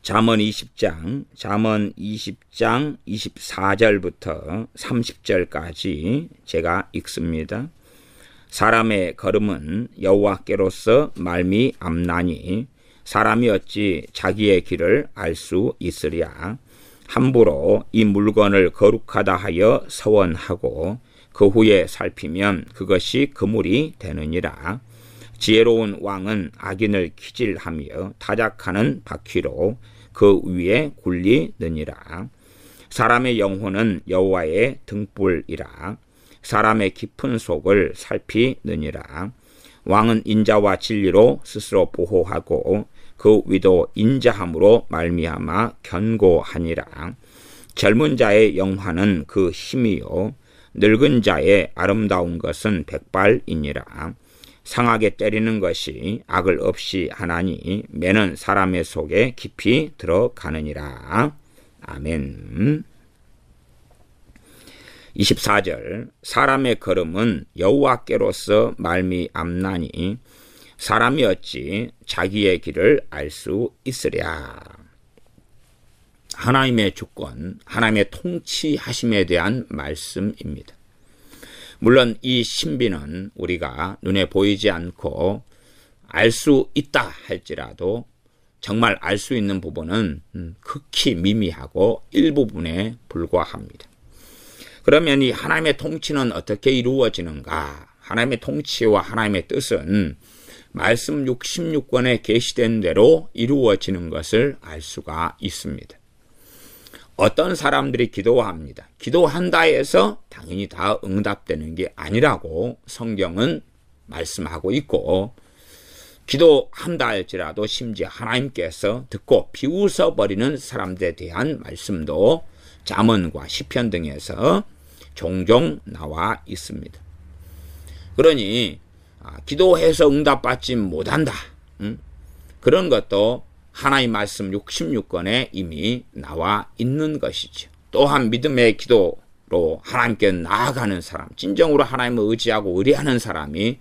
잠언 20장 24절부터 30절까지 제가 읽습니다. 사람의 걸음은 여호와께로서 말미암나니 사람이 어찌 자기의 길을 알 수 있으랴. 함부로 이 물건을 거룩하다 하여 서원하고 그 후에 살피면 그것이 그물이 되느니라. 지혜로운 왕은 악인을 키질하며 타작하는 바퀴로 그 위에 굴리느니라. 사람의 영혼은 여호와의 등불이라. 사람의 깊은 속을 살피느니라. 왕은 인자와 진리로 스스로 보호하고 그 위도 인자함으로 말미암아 견고하니라. 젊은 자의 영화는 그 힘이요 늙은 자의 아름다운 것은 백발이니라. 상하게 때리는 것이 악을 없이 하나니 매는 사람의 속에 깊이 들어가느니라. 아멘. 24절 사람의 걸음은 여호와께로서 말미암나니 사람이 어찌 자기의 길을 알 수 있으랴. 하나님의 주권, 하나님의 통치하심에 대한 말씀입니다. 물론 이 신비는 우리가 눈에 보이지 않고 알 수 있다 할지라도 정말 알 수 있는 부분은 극히 미미하고 일부분에 불과합니다. 그러면 이 하나님의 통치는 어떻게 이루어지는가? 하나님의 통치와 하나님의 뜻은 말씀 66권에 계시된 대로 이루어지는 것을 알 수가 있습니다. 어떤 사람들이 기도합니다. 기도한다 해서 당연히 다 응답되는 게 아니라고 성경은 말씀하고 있고, 기도한다 할지라도 심지어 하나님께서 듣고 비웃어버리는 사람들에 대한 말씀도 잠언과 시편 등에서 종종 나와 있습니다. 그러니 기도해서 응답받지 못한다, 그런 것도 하나님 말씀 66권에 이미 나와 있는 것이죠. 또한 믿음의 기도로 하나님께 나아가는 사람, 진정으로 하나님을 의지하고 의뢰하는 사람이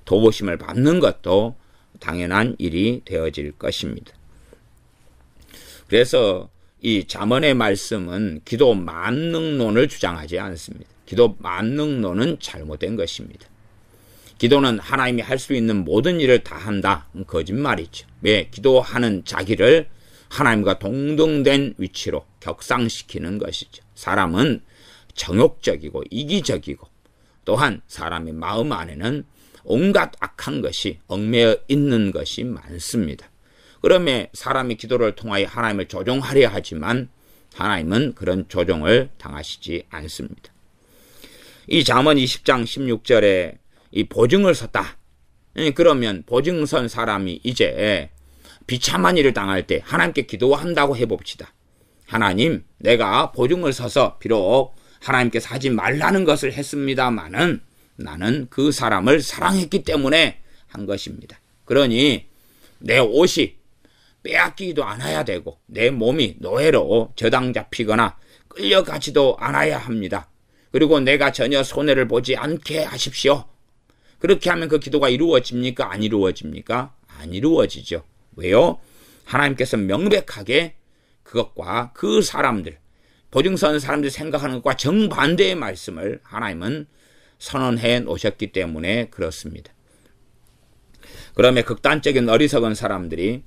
도우심을 받는 것도 당연한 일이 되어질 것입니다. 그래서 이 잠언의 말씀은 기도 만능론을 주장하지 않습니다. 기도 만능론은 잘못된 것입니다. 기도는 하나님이 할 수 있는 모든 일을 다 한다, 거짓말이죠. 왜? 기도하는 자기를 하나님과 동등된 위치로 격상시키는 것이죠. 사람은 정욕적이고 이기적이고 또한 사람의 마음 안에는 온갖 악한 것이 얽매여 있는 것이 많습니다. 그러면 사람이 기도를 통하여 하나님을 조종하려 하지만 하나님은 그런 조종을 당하시지 않습니다. 이 잠언 20장 16절에 이 보증을 섰다. 그러면 보증 선 사람이 이제 비참한 일을 당할 때 하나님께 기도한다고 해봅시다. 하나님, 내가 보증을 서서 비록 하나님께서 하지 말라는 것을 했습니다마는 나는 그 사람을 사랑했기 때문에 한 것입니다. 그러니 내 옷이 빼앗기지도 않아야 되고 내 몸이 노예로 저당 잡히거나 끌려가지도 않아야 합니다. 그리고 내가 전혀 손해를 보지 않게 하십시오. 그렇게 하면 그 기도가 이루어집니까? 안 이루어집니까? 안 이루어지죠. 왜요? 하나님께서 명백하게 그것과 그 사람들, 보증선 사람들이 생각하는 것과 정반대의 말씀을 하나님은 선언해 놓으셨기 때문에 그렇습니다. 그러면 극단적인 어리석은 사람들이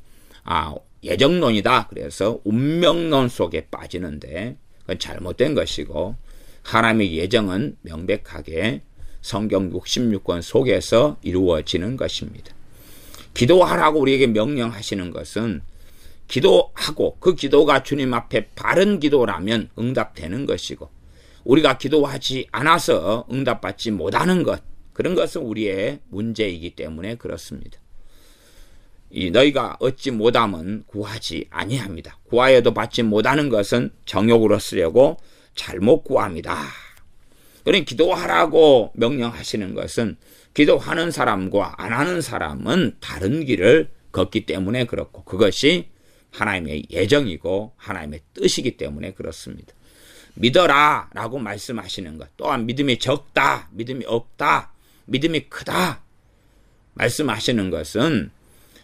예정론이다, 그래서 운명론 속에 빠지는데 그건 잘못된 것이고, 하나님의 예정은 명백하게 성경 66권 속에서 이루어지는 것입니다. 기도하라고 우리에게 명령하시는 것은 기도하고 그 기도가 주님 앞에 바른 기도라면 응답되는 것이고, 우리가 기도하지 않아서 응답받지 못하는 것, 그런 것은 우리의 문제이기 때문에 그렇습니다. 너희가 얻지 못함은 구하지 아니합니다. 구하여도 받지 못하는 것은 정욕으로 쓰려고 잘못 구합니다. 그러니 기도하라고 명령하시는 것은 기도하는 사람과 안 하는 사람은 다른 길을 걷기 때문에 그렇고, 그것이 하나님의 예정이고 하나님의 뜻이기 때문에 그렇습니다. 믿어라 라고 말씀하시는 것, 또한 믿음이 적다, 믿음이 없다, 믿음이 크다 말씀하시는 것은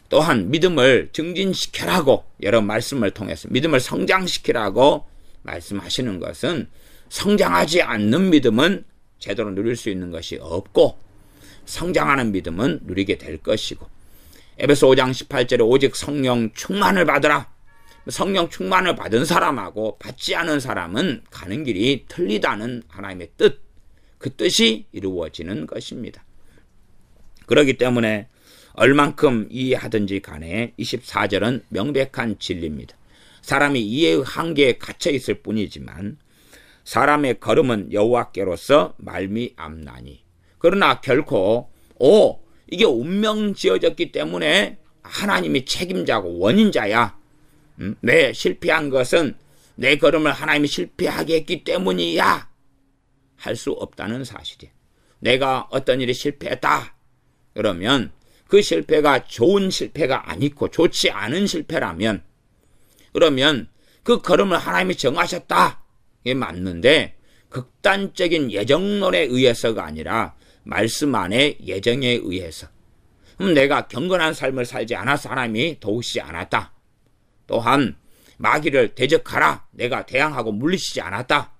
또한 믿음을 증진시키라고 여러 말씀을 통해서 믿음을 성장시키라고 말씀하시는 것은 성장하지 않는 믿음은 제대로 누릴 수 있는 것이 없고 성장하는 믿음은 누리게 될 것이고 에베소 5장 18절에 오직 성령 충만을 받으라. 성령 충만을 받은 사람하고 받지 않은 사람은 가는 길이 틀리다는 하나님의 뜻, 그 뜻이 이루어지는 것입니다. 그렇기 때문에 얼만큼 이해하든지 간에 24절은 명백한 진리입니다. 사람이 이해의 한계에 갇혀 있을 뿐이지만 사람의 걸음은 여호와께로서 말미암나니. 그러나 결코 이게 운명 지어졌기 때문에 하나님이 책임자고 원인자야. 내 실패한 것은 내 걸음을 하나님이 실패하게 했기 때문이야. 할 수 없다는 사실이야. 내가 어떤 일이 실패했다. 그러면 그 실패가 좋은 실패가 아니고 좋지 않은 실패라면 그러면 그 걸음을 하나님이 정하셨다. 이게 맞는데 극단적인 예정론에 의해서가 아니라 말씀 안에 예정에 의해서 그럼 내가 경건한 삶을 살지 않아서 하나님이 도우시지 않았다. 또한 마귀를 대적하라. 내가 대항하고 물리치지 않았다.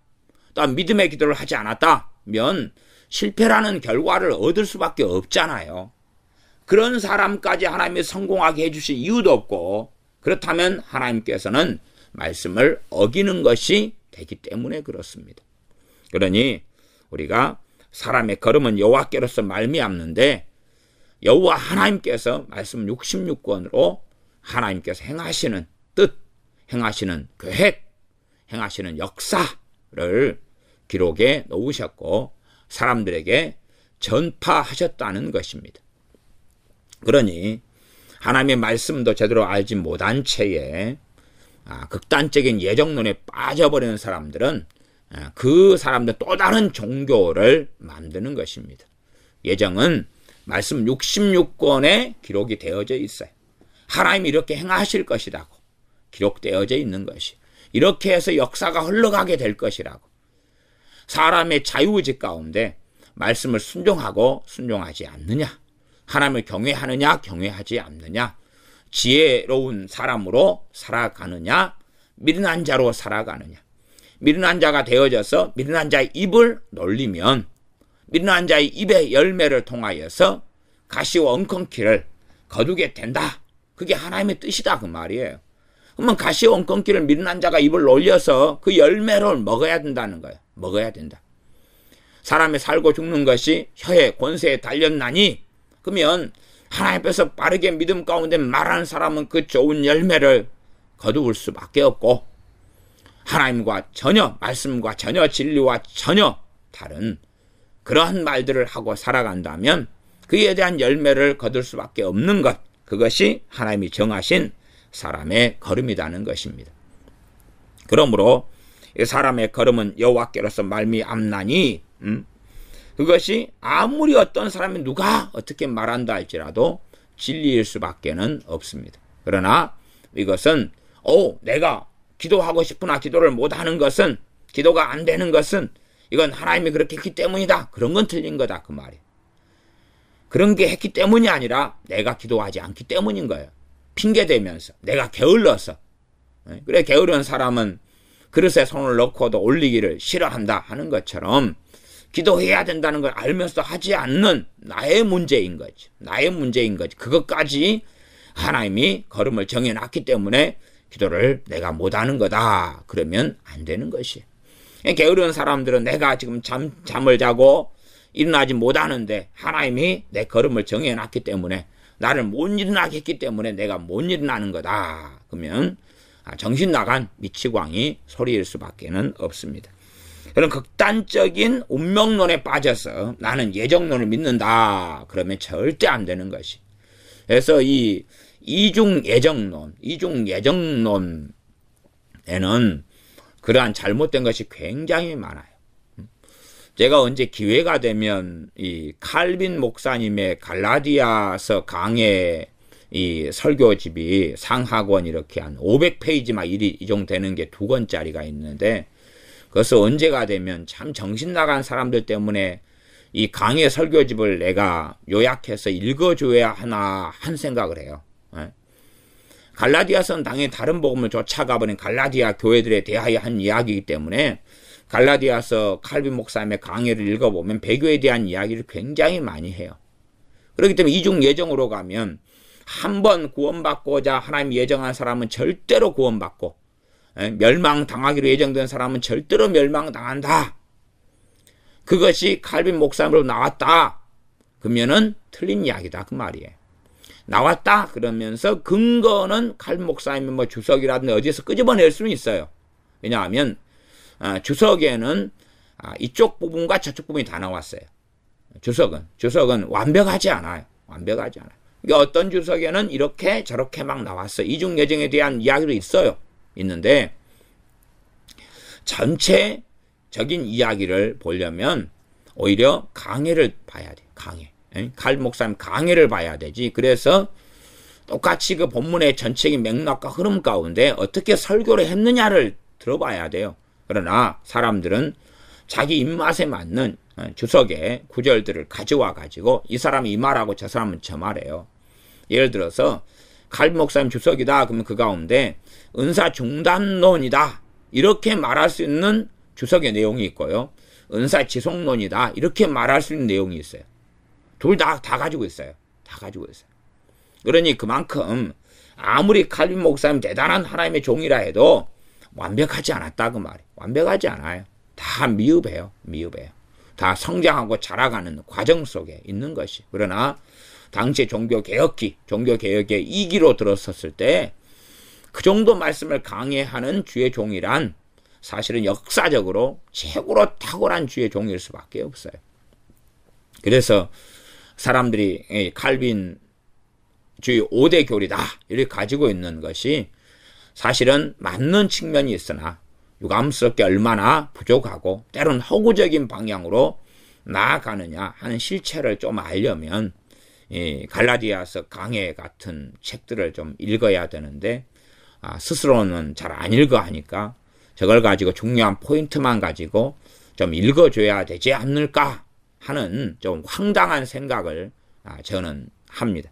또한 믿음의 기도를 하지 않았다면 실패라는 결과를 얻을 수밖에 없잖아요. 그런 사람까지 하나님이 성공하게 해주실 이유도 없고 그렇다면 하나님께서는 말씀을 어기는 것이 되기 때문에 그렇습니다. 그러니 우리가 사람의 걸음은 여호와께로서 말미암는데 여호와 하나님께서 말씀 66권으로 하나님께서 행하시는 뜻, 행하시는 계획, 행하시는 역사를 기록에 놓으셨고 사람들에게 전파하셨다는 것입니다. 그러니 하나님의 말씀도 제대로 알지 못한 채에 극단적인 예정론에 빠져버리는 사람들은 그 사람들 또 다른 종교를 만드는 것입니다. 예정은 말씀 66권에 기록이 되어져 있어요. 하나님이 이렇게 행하실 것이라고 기록되어져 있는 것이 이렇게 해서 역사가 흘러가게 될 것이라고 사람의 자유의지 가운데 말씀을 순종하고 순종하지 않느냐 하나님을 경외하느냐 경외하지 않느냐 지혜로운 사람으로 살아가느냐 미련한 자로 살아가느냐 미련한 자가 되어져서 미련한 자의 입을 놀리면 미련한 자의 입의 열매를 통하여서 가시와 엉겅퀴를 거두게 된다. 그게 하나님의 뜻이다 그 말이에요. 그러면 가시와 엉겅퀴를 미련한 자가 입을 놀려서 그 열매를 먹어야 된다는 거예요. 먹어야 된다. 사람이 살고 죽는 것이 혀의 권세에 달렸나니 그러면 하나님 앞에서 빠르게 믿음 가운데 말하는 사람은 그 좋은 열매를 거두을 수밖에 없고 하나님과 전혀 말씀과 전혀 진리와 전혀 다른 그러한 말들을 하고 살아간다면 그에 대한 열매를 거둘 수밖에 없는 것 그것이 하나님이 정하신 사람의 걸음이라는 것입니다. 그러므로 사람의 걸음은 여호와께로서 말미암나니 그것이 아무리 어떤 사람이 누가 어떻게 말한다 할지라도 진리일 수밖에는 없습니다. 그러나 이것은 내가 기도하고 싶으나 기도를 못하는 것은 기도가 안 되는 것은 이건 하나님이 그렇게 했기 때문이다. 그런 건 틀린 거다 그 말이에요. 그런 게 했기 때문이 아니라 내가 기도하지 않기 때문인 거예요. 핑계대면서 내가 게을러서 그래 게으른 사람은 그릇에 손을 넣고도 올리기를 싫어한다 하는 것처럼 기도해야 된다는 걸 알면서 하지 않는 나의 문제인 거지. 나의 문제인 거지. 그것까지 하나님이 걸음을 정해놨기 때문에 기도를 내가 못하는 거다. 그러면 안 되는 것이에요. 게으른 사람들은 내가 지금 잠을 자고 일어나지 못하는데 하나님이 내 걸음을 정해놨기 때문에 나를 못 일어나게 했기 때문에 내가 못 일어나는 거다. 그러면 정신 나간 미치광이 소리일 수밖에는 없습니다. 그런 극단적인 운명론에 빠져서 나는 예정론을 믿는다. 그러면 절대 안 되는 것이. 그래서 이 이중 예정론에는 그러한 잘못된 것이 굉장히 많아요. 제가 언제 기회가 되면 이 칼빈 목사님의 갈라디아서 강해 이 설교집이 상하권 이렇게 한 500페이지만 이 정도 되는 게 2권짜리가 있는데 그래서 언제가 되면 참 정신 나간 사람들 때문에 이 강해 설교집을 내가 요약해서 읽어줘야 하나 한 생각을 해요. 갈라디아서는 당연히 다른 복음을 쫓아가버린 갈라디아 교회들에 대하여 한 이야기이기 때문에 갈라디아서 칼빈 목사님의 강해를 읽어보면 배교에 대한 이야기를 굉장히 많이 해요. 그렇기 때문에 이중 예정으로 가면 한 번 구원받고자 하나님이 예정한 사람은 절대로 구원받고 멸망당하기로 예정된 사람은 절대로 멸망당한다. 그것이 칼빈 목사님으로 나왔다. 그러면은 틀린 이야기다 그 말이에요. 나왔다 그러면서 근거는 칼빈 목사님의 뭐 주석이라든지 어디에서 끄집어낼 수는 있어요. 왜냐하면 주석에는 이쪽 부분과 저쪽 부분이 다 나왔어요. 주석은 완벽하지 않아요. 완벽하지 않아요. 그러니까 어떤 주석에는 이렇게 저렇게 막 나왔어요. 이중 예정에 대한 이야기도 있어요. 있는데 전체적인 이야기를 보려면 오히려 강해를 봐야 돼. 강해. 칼빈 목사님 강해를 봐야 되지. 그래서 똑같이 그 본문의 전체적인 맥락과 흐름 가운데 어떻게 설교를 했느냐를 들어봐야 돼요. 그러나 사람들은 자기 입맛에 맞는 주석의 구절들을 가져와 가지고 이 사람이 이 말하고 저 사람은 저 말해요. 예를 들어서 칼빈 목사님 주석이다 그러면 그 가운데 은사 중단론이다 이렇게 말할 수 있는 주석의 내용이 있고요. 은사 지속론이다 이렇게 말할 수 있는 내용이 있어요. 둘 다 가지고 있어요. 다 가지고 있어요. 그러니 그만큼 아무리 칼빈 목사님 대단한 하나님의 종이라 해도 완벽하지 않았다 그 말이에요. 완벽하지 않아요. 다 미흡해요. 다 성장하고 자라가는 과정 속에 있는 것이. 그러나 당시 종교개혁의 2기로 들어섰을 때 그 정도 말씀을 강해하는 주의 종이란 사실은 역사적으로 최고로 탁월한 주의 종일 수밖에 없어요. 그래서 사람들이 칼빈주의 5대 교리다 이렇게 가지고 있는 것이 사실은 맞는 측면이 있으나 유감스럽게 얼마나 부족하고 때론 허구적인 방향으로 나아가느냐 하는 실체를 좀 알려면 갈라디아서 강해 같은 책들을 좀 읽어야 되는데 스스로는 잘 안 읽어 하니까 저걸 가지고 중요한 포인트만 가지고 좀 읽어줘야 되지 않을까 하는 좀 황당한 생각을 저는 합니다.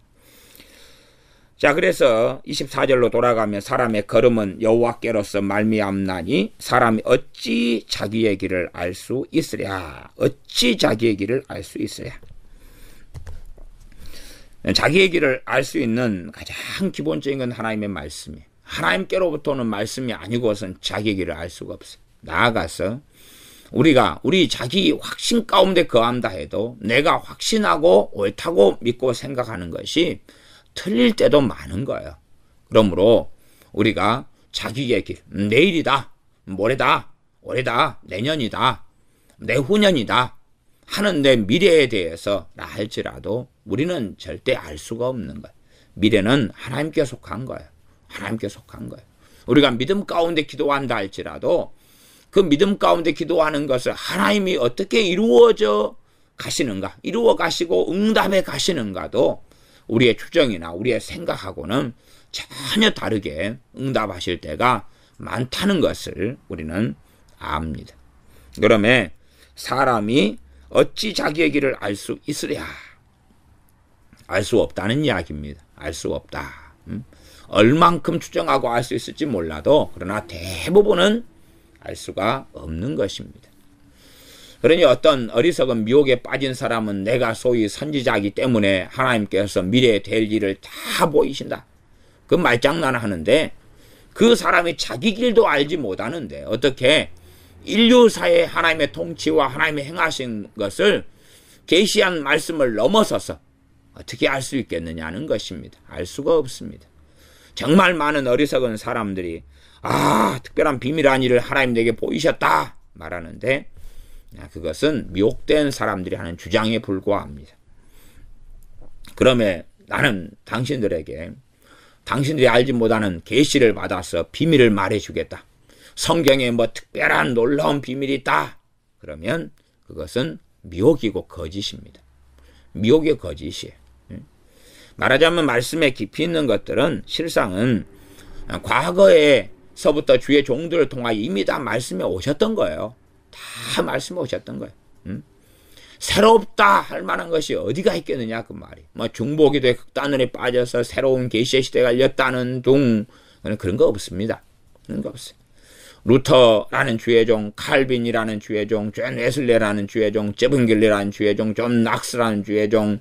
자, 그래서 24절로 돌아가면 사람의 걸음은 여호와께로서 말미암나니 사람이 어찌 자기의 길을 알 수 있으랴. 어찌 자기의 길을 알 수 있으랴. 자기의 길을 알 수 있는 가장 기본적인 건 하나님의 말씀이에요. 하나님께로부터 오는 말씀이 아니고선 자기의 길을 알 수가 없어요. 나아가서 우리 자기 확신 가운데 거한다 해도 내가 확신하고 옳다고 믿고 생각하는 것이 틀릴 때도 많은 거예요. 그러므로 우리가 자기의 길, 내일이다, 모레다, 올해다, 내년이다, 내후년이다 하는 내 미래에 대해서라 할지라도 우리는 절대 알 수가 없는 거예요. 미래는 하나님께 속한 거예요. 하나님께 속한 거예요. 우리가 믿음 가운데 기도한다 할지라도 그 믿음 가운데 기도하는 것을 하나님이 어떻게 이루어져 가시는가, 이루어 가시고 응답해 가시는가도 우리의 추정이나 우리의 생각하고는 전혀 다르게 응답하실 때가 많다는 것을 우리는 압니다. 그러면 사람이 어찌 자기의 길을 알 수 있으랴? 알 수 없다는 이야기입니다. 알 수 없다. 얼만큼 추정하고 알 수 있을지 몰라도 그러나 대부분은 알 수가 없는 것입니다. 그러니 어떤 어리석은 미혹에 빠진 사람은 내가 소위 선지자이기 때문에 하나님께서 미래에 될 일을 다 보이신다. 그 말장난을 하는데 그 사람이 자기 길도 알지 못하는데 어떻게 인류사의 하나님의 통치와 하나님의 행하신 것을 계시한 말씀을 넘어서서 어떻게 알 수 있겠느냐는 것입니다. 알 수가 없습니다. 정말 많은 어리석은 사람들이 특별한 비밀한 일을 하나님 내게 보이셨다 말하는데 그것은 미혹된 사람들이 하는 주장에 불과합니다. 그러면 나는 당신들에게 당신들이 알지 못하는 계시를 받아서 비밀을 말해주겠다. 성경에 뭐 특별한 놀라운 비밀이 있다. 그러면 그것은 미혹이고 거짓입니다. 미혹의 거짓이에요. 말하자면 말씀에 깊이 있는 것들은 실상은 과거에서부터 주의 종들을 통하여 이미 다 말씀해 오셨던 거예요. 다 말씀해 오셨던 거예요. 새롭다 할 만한 것이 어디가 있겠느냐 그 말이. 뭐 중보기도의 극단론에 빠져서 새로운 계시의 시대가 열렸다는 둥 그런 거 없습니다. 그런 거 없어요. 루터라는 주의종, 칼빈이라는 주의종, 존 웨슬레라는 주의종, 제븐길리라는 주의종, 존 낙스라는 주의종,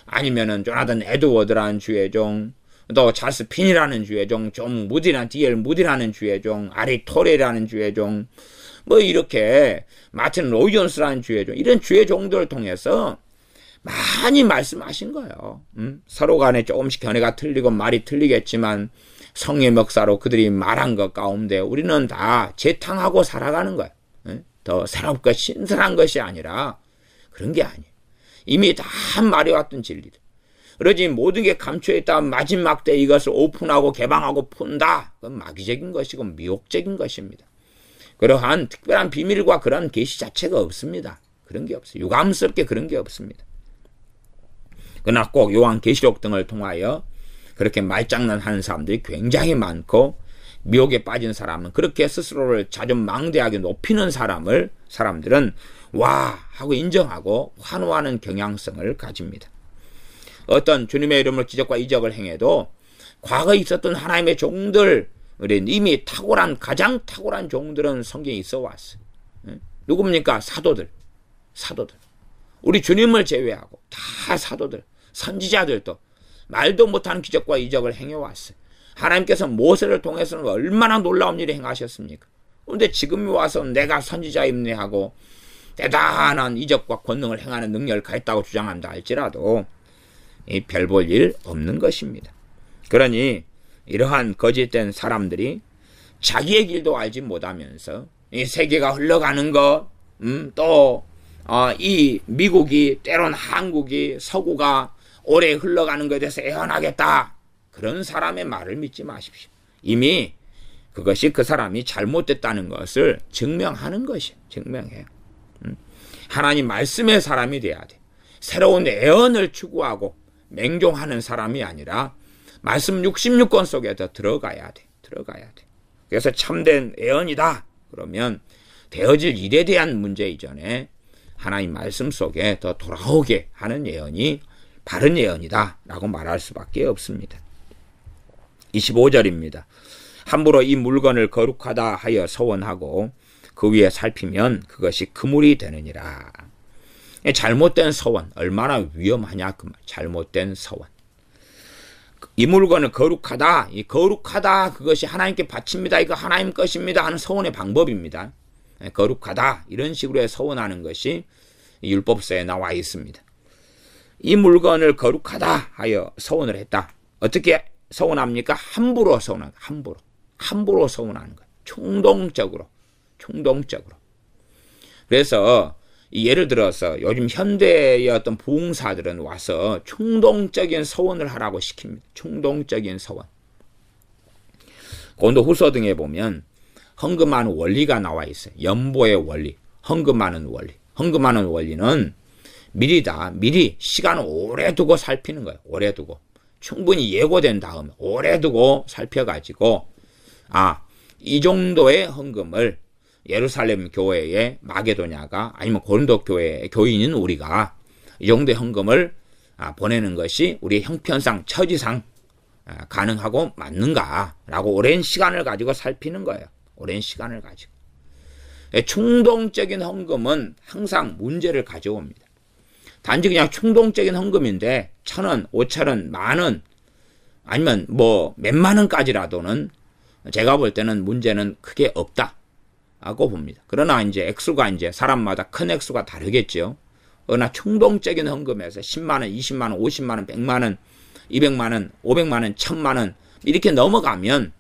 아니면은 조나단 에드워드라는 주의종, 또 찰스 핀이라는 주의종, 존 무디나 D.L. 무디라는 주의종, 아리 토레라는 주의종, 뭐 이렇게 마틴 로이존스라는 주의종, 이런 주의종들을 통해서 많이 말씀하신 거예요. 서로 간에 조금씩 견해가 틀리고 말이 틀리겠지만 성의 역사로 그들이 말한 것 가운데 우리는 다 재탕하고 살아가는 거예요. 더 새롭고 신선한 것이 아니라 그런 게 아니에요. 이미 다 말해왔던 진리들. 그러지 모든 게 감춰있다 마지막 때 이것을 오픈하고 개방하고 푼다. 그건 마귀적인 것이고 미혹적인 것입니다. 그러한 특별한 비밀과 그런 계시 자체가 없습니다. 그런 게 없어요. 유감스럽게 그런 게 없습니다. 그러나 꼭 요한계시록 등을 통하여 그렇게 말장난하는 사람들이 굉장히 많고 미혹에 빠진 사람은 그렇게 스스로를 자존망대하게 높이는 사람들은 와 하고 인정하고 환호하는 경향성을 가집니다. 어떤 주님의 이름으로 기적과 이적을 행해도 과거에 있었던 하나님의 종들 이미 가장 탁월한 종들은 성경에 있어 왔어요. 누굽니까? 사도들. 우리 주님을 제외하고 다 사도들, 선지자들도 말도 못하는 기적과 이적을 행해왔어요. 하나님께서 모세를 통해서는 얼마나 놀라운 일을 행하셨습니까? 그런데 지금 와서 내가 선지자임네 하고 대단한 이적과 권능을 행하는 능력을 가했다고 주장한다 할지라도 별 볼 일 없는 것입니다. 그러니 이러한 거짓된 사람들이 자기의 길도 알지 못하면서 이 세계가 흘러가는 것, 또 이 미국이 때론 한국이 서구가 오래 흘러가는 것에 대해서 애원하겠다. 그런 사람의 말을 믿지 마십시오. 이미 그것이 그 사람이 잘못됐다는 것을 증명하는 것이에요. 증명해요. 하나님 말씀의 사람이 돼야 돼. 새로운 애언을 추구하고 맹종하는 사람이 아니라 말씀 66권 속에 더 들어가야 돼. 그래서 참된 애언이다. 그러면 되어질 일에 대한 문제 이전에 하나님 말씀 속에 더 돌아오게 하는 예언이 바른 예언이다 라고 말할 수밖에 없습니다. 25절입니다. 함부로 이 물건을 거룩하다 하여 서원하고 그 위에 살피면 그것이 그물이 되느니라. 잘못된 서원 얼마나 위험하냐 그 말. 잘못된 서원. 이 물건은 거룩하다. 이 거룩하다 그것이 하나님께 바칩니다. 이거 하나님 것입니다 하는 서원의 방법입니다. 거룩하다 이런 식으로 서원하는 것이 율법서에 나와 있습니다. 이 물건을 거룩하다 하여 서원을 했다. 어떻게 서원합니까? 함부로 서원하는 거예요. 함부로 서원하는 거예요. 충동적으로. 그래서 예를 들어서 요즘 현대의 어떤 부흥사들은 와서 충동적인 서원을 하라고 시킵니다. 충동적인 서원. 고린도후서 등에 보면 헌금하는 원리가 나와 있어요. 연보의 원리, 헌금하는 원리. 헌금하는 원리는 미리 시간을 오래 두고 살피는 거예요. 오래 두고. 충분히 예고된 다음에 오래 두고 살펴가지고 이 정도의 헌금을 예루살렘 교회의 마게도냐가 아니면 고린도 교회의 교인인 우리가 이 정도의 헌금을 보내는 것이 우리의 형편상 처지상 가능하고 맞는가라고 오랜 시간을 가지고 살피는 거예요. 오랜 시간을 가지고. 충동적인 헌금은 항상 문제를 가져옵니다. 단지 그냥 충동적인 헌금인데 1,000원, 5,000원, 10,000원 아니면 뭐 몇만 원까지라도는 제가 볼 때는 문제는 크게 없다고 봅니다. 그러나 이제 액수가 이제 사람마다 큰 액수가 다르겠죠. 그러나 충동적인 헌금에서 10만 원, 20만 원, 50만 원, 100만 원, 200만 원, 500만 원, 1,000만 원 이렇게 넘어가면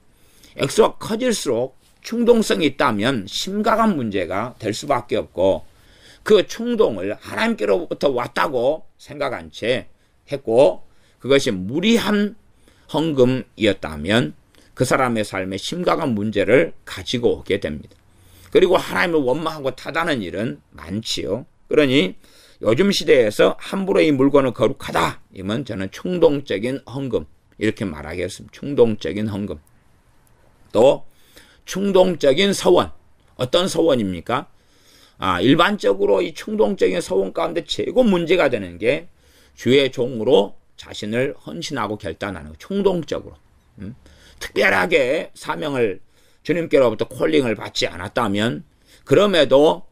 액수가 커질수록 충동성이 있다면 심각한 문제가 될 수밖에 없고 그 충동을 하나님께로부터 왔다고 생각한 채 했고 그것이 무리한 헌금이었다면 그 사람의 삶에 심각한 문제를 가지고 오게 됩니다. 그리고 하나님을 원망하고 타다는 일은 많지요. 그러니 요즘 시대에서 함부로 이 물건을 거룩하다 이면 저는 충동적인 헌금 이렇게 말하겠습니다. 충동적인 헌금. 또 충동적인 서원. 어떤 서원입니까? 일반적으로 이 충동적인 서원 가운데 최고 문제가 되는 게 주의 종으로 자신을 헌신하고 결단하는 거. 충동적으로. 특별하게 사명을 주님께로부터 콜링을 받지 않았다면 그럼에도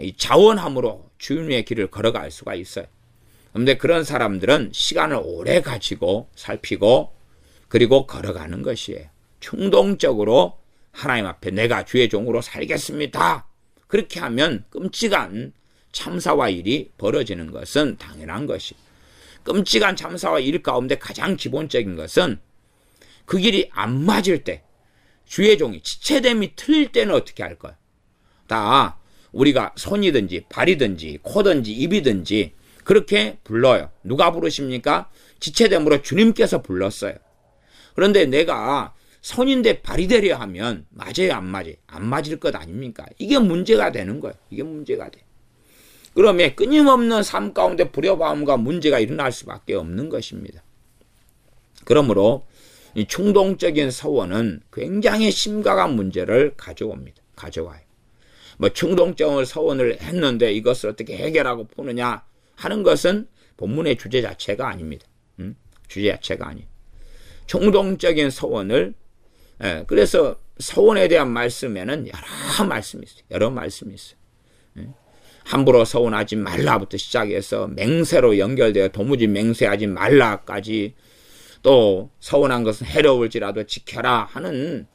이 자원함으로 주님의 길을 걸어갈 수가 있어요. 그런데 그런 사람들은 시간을 오래 가지고 살피고 그리고 걸어가는 것이에요. 충동적으로 하나님 앞에 내가 주의 종으로 살겠습니다. 그렇게 하면 끔찍한 참사와 일이 벌어지는 것은 당연한 것이. 끔찍한 참사와 일 가운데 가장 기본적인 것은 그 길이 안 맞을 때, 주의 종이 지체됨이 틀릴 때는 어떻게 할까요? 다 우리가 손이든지 발이든지 코든지 입이든지 그렇게 불러요. 누가 부르십니까? 지체됨으로 주님께서 불렀어요. 그런데 내가 손인데 발이 되려 하면 맞아요, 안 맞아요? 안 맞을 것 아닙니까? 이게 문제가 되는 거예요. 이게 문제가 돼. 그러면 끊임없는 삶 가운데 불협화음과 문제가 일어날 수밖에 없는 것입니다. 그러므로 이 충동적인 서원은 굉장히 심각한 문제를 가져와요. 충동적인 서원을 했는데 이것을 어떻게 해결하고 푸느냐 하는 것은 본문의 주제 자체가 아닙니다. 주제 자체가 아니에요. 충동적인 서원을, 그래서 서원에 대한 말씀에는 여러 말씀이 있어요. 함부로 서원하지 말라부터 시작해서 맹세로 연결되어 도무지 맹세하지 말라까지, 또 서원한 것은 해로울지라도 지켜라 하는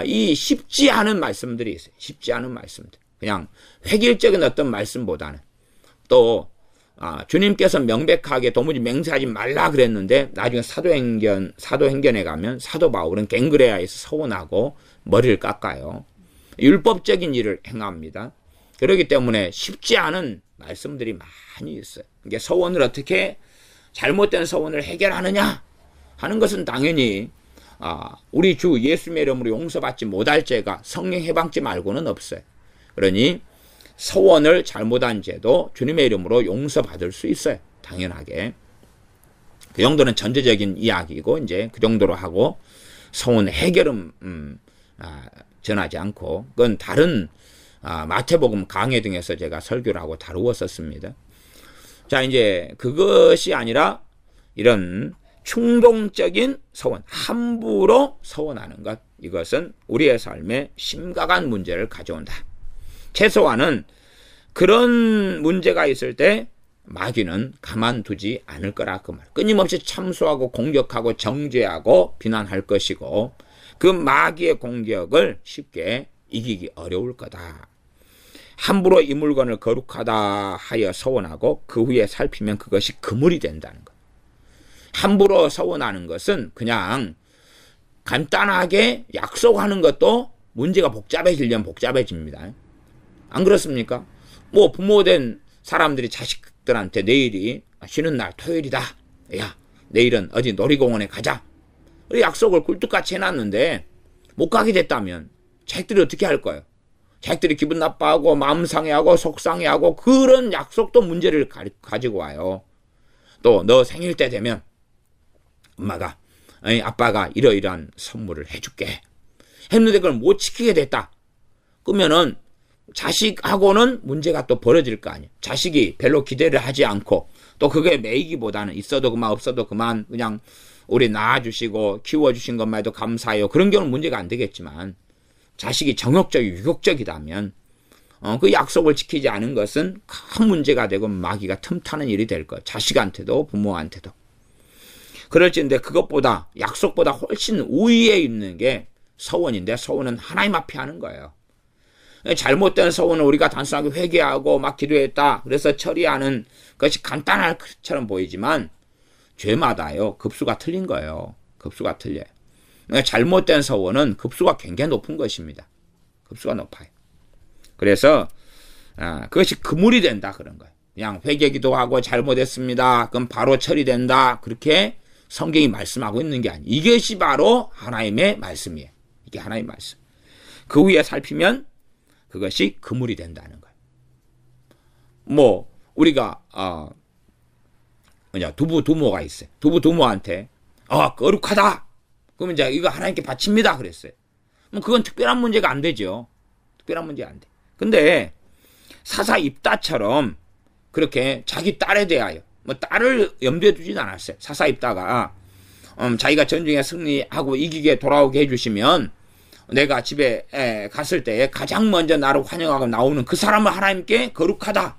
이 쉽지 않은 말씀들이 있어요. 쉽지 않은 말씀들. 그냥 획일적인 어떤 말씀보다는 또 주님께서 명백하게 도무지 맹세하지 말라 그랬는데 나중에 사도행전에 가면 사도 바울은 갱그레아에서 서원하고 머리를 깎아요. 율법적인 일을 행합니다. 그렇기 때문에 쉽지 않은 말씀들이 많이 있어요. 이게 서원을 어떻게 잘못된 서원을 해결하느냐 하는 것은 당연히 우리 주 예수님의 이름으로 용서받지 못할 죄가 성령 해방죄 말고는 없어요. 그러니 서원을 잘못한 죄도 주님의 이름으로 용서받을 수 있어요. 당연하게. 그 정도는 전제적인 이야기고 이제 그 정도로 하고 서원 해결은 전하지 않고 그건 다른 마태복음 강해 등에서 제가 설교를 하고 다루었었습니다. 자, 이제 그것이 아니라 이런 충동적인 서원, 함부로 서원하는 것, 이것은 우리의 삶에 심각한 문제를 가져온다. 최소한은 그런 문제가 있을 때 마귀는 가만두지 않을 거라 그 말. 끊임없이 참수하고 공격하고 정죄하고 비난할 것이고 그 마귀의 공격을 쉽게 이기기 어려울 거다. 함부로 이 물건을 거룩하다 하여 서원하고 그 후에 살피면 그것이 그물이 된다는 것. 함부로 서원하는 것은 그냥 간단하게 약속하는 것도 문제가 복잡해지려면 복잡해집니다. 안 그렇습니까? 부모된 사람들이 자식들한테 내일이 쉬는 날 토요일이다. 야, 내일은 어디 놀이공원에 가자. 약속을 굴뚝같이 해놨는데 못 가게 됐다면 자식들이 어떻게 할 거예요? 자식들이 기분 나빠하고 마음 상해하고 속상해하고 그런 약속도 문제를 가지고 와요. 또 너 생일 때 되면 아빠가 이러이러한 선물을 해줄게 했는데 그걸 못 지키게 됐다. 그러면은 자식하고는 문제가 또 벌어질 거 아니에요. 자식이 별로 기대를 하지 않고 또 그게 매이기보다는 있어도 그만 없어도 그만 그냥 우리 낳아주시고 키워주신 것만 해도 감사해요. 그런 경우는 문제가 안 되겠지만 자식이 정욕적이고 유욕적이다면 그 약속을 지키지 않은 것은 큰 문제가 되고 마귀가 틈타는 일이 될 거예요. 자식한테도 부모한테도. 그럴지인데 그것보다 약속보다 훨씬 우위에 있는 게 서원인데 서원은 하나님 앞에 하는 거예요. 잘못된 서원은 우리가 단순하게 회개하고 막 기도했다 그래서 처리하는 것이 간단할 것처럼 보이지만 죄마다요 급수가 틀린 거예요. 급수가 틀려요. 잘못된 서원은 급수가 굉장히 높은 것입니다. 급수가 높아요. 그래서 그것이 그물이 된다 그런 거예요. 그냥 회개 기도하고 잘못했습니다. 그럼 바로 처리된다. 그렇게 성경이 말씀하고 있는 게 아니에요. 이것이 바로 하나님의 말씀이에요. 이게 하나님의 말씀. 그 후에 살피면 그것이 그물이 된다는 거예요. 우리가 두부모가 있어요. 두부모한테 거룩하다. 그러면 이제 이거 하나님께 바칩니다. 그랬어요. 그건 특별한 문제가 안 되죠. 특별한 문제가 안 돼. 근데 사사입다처럼 그렇게 자기 딸에 대하여 뭐 딸을 염두에 두진 않았어요. 사사입다가 자기가 전쟁에 승리하고 이기게 돌아오게 해주시면 내가 집에 갔을 때 가장 먼저 나를 환영하고 나오는 그 사람은 하나님께 거룩하다.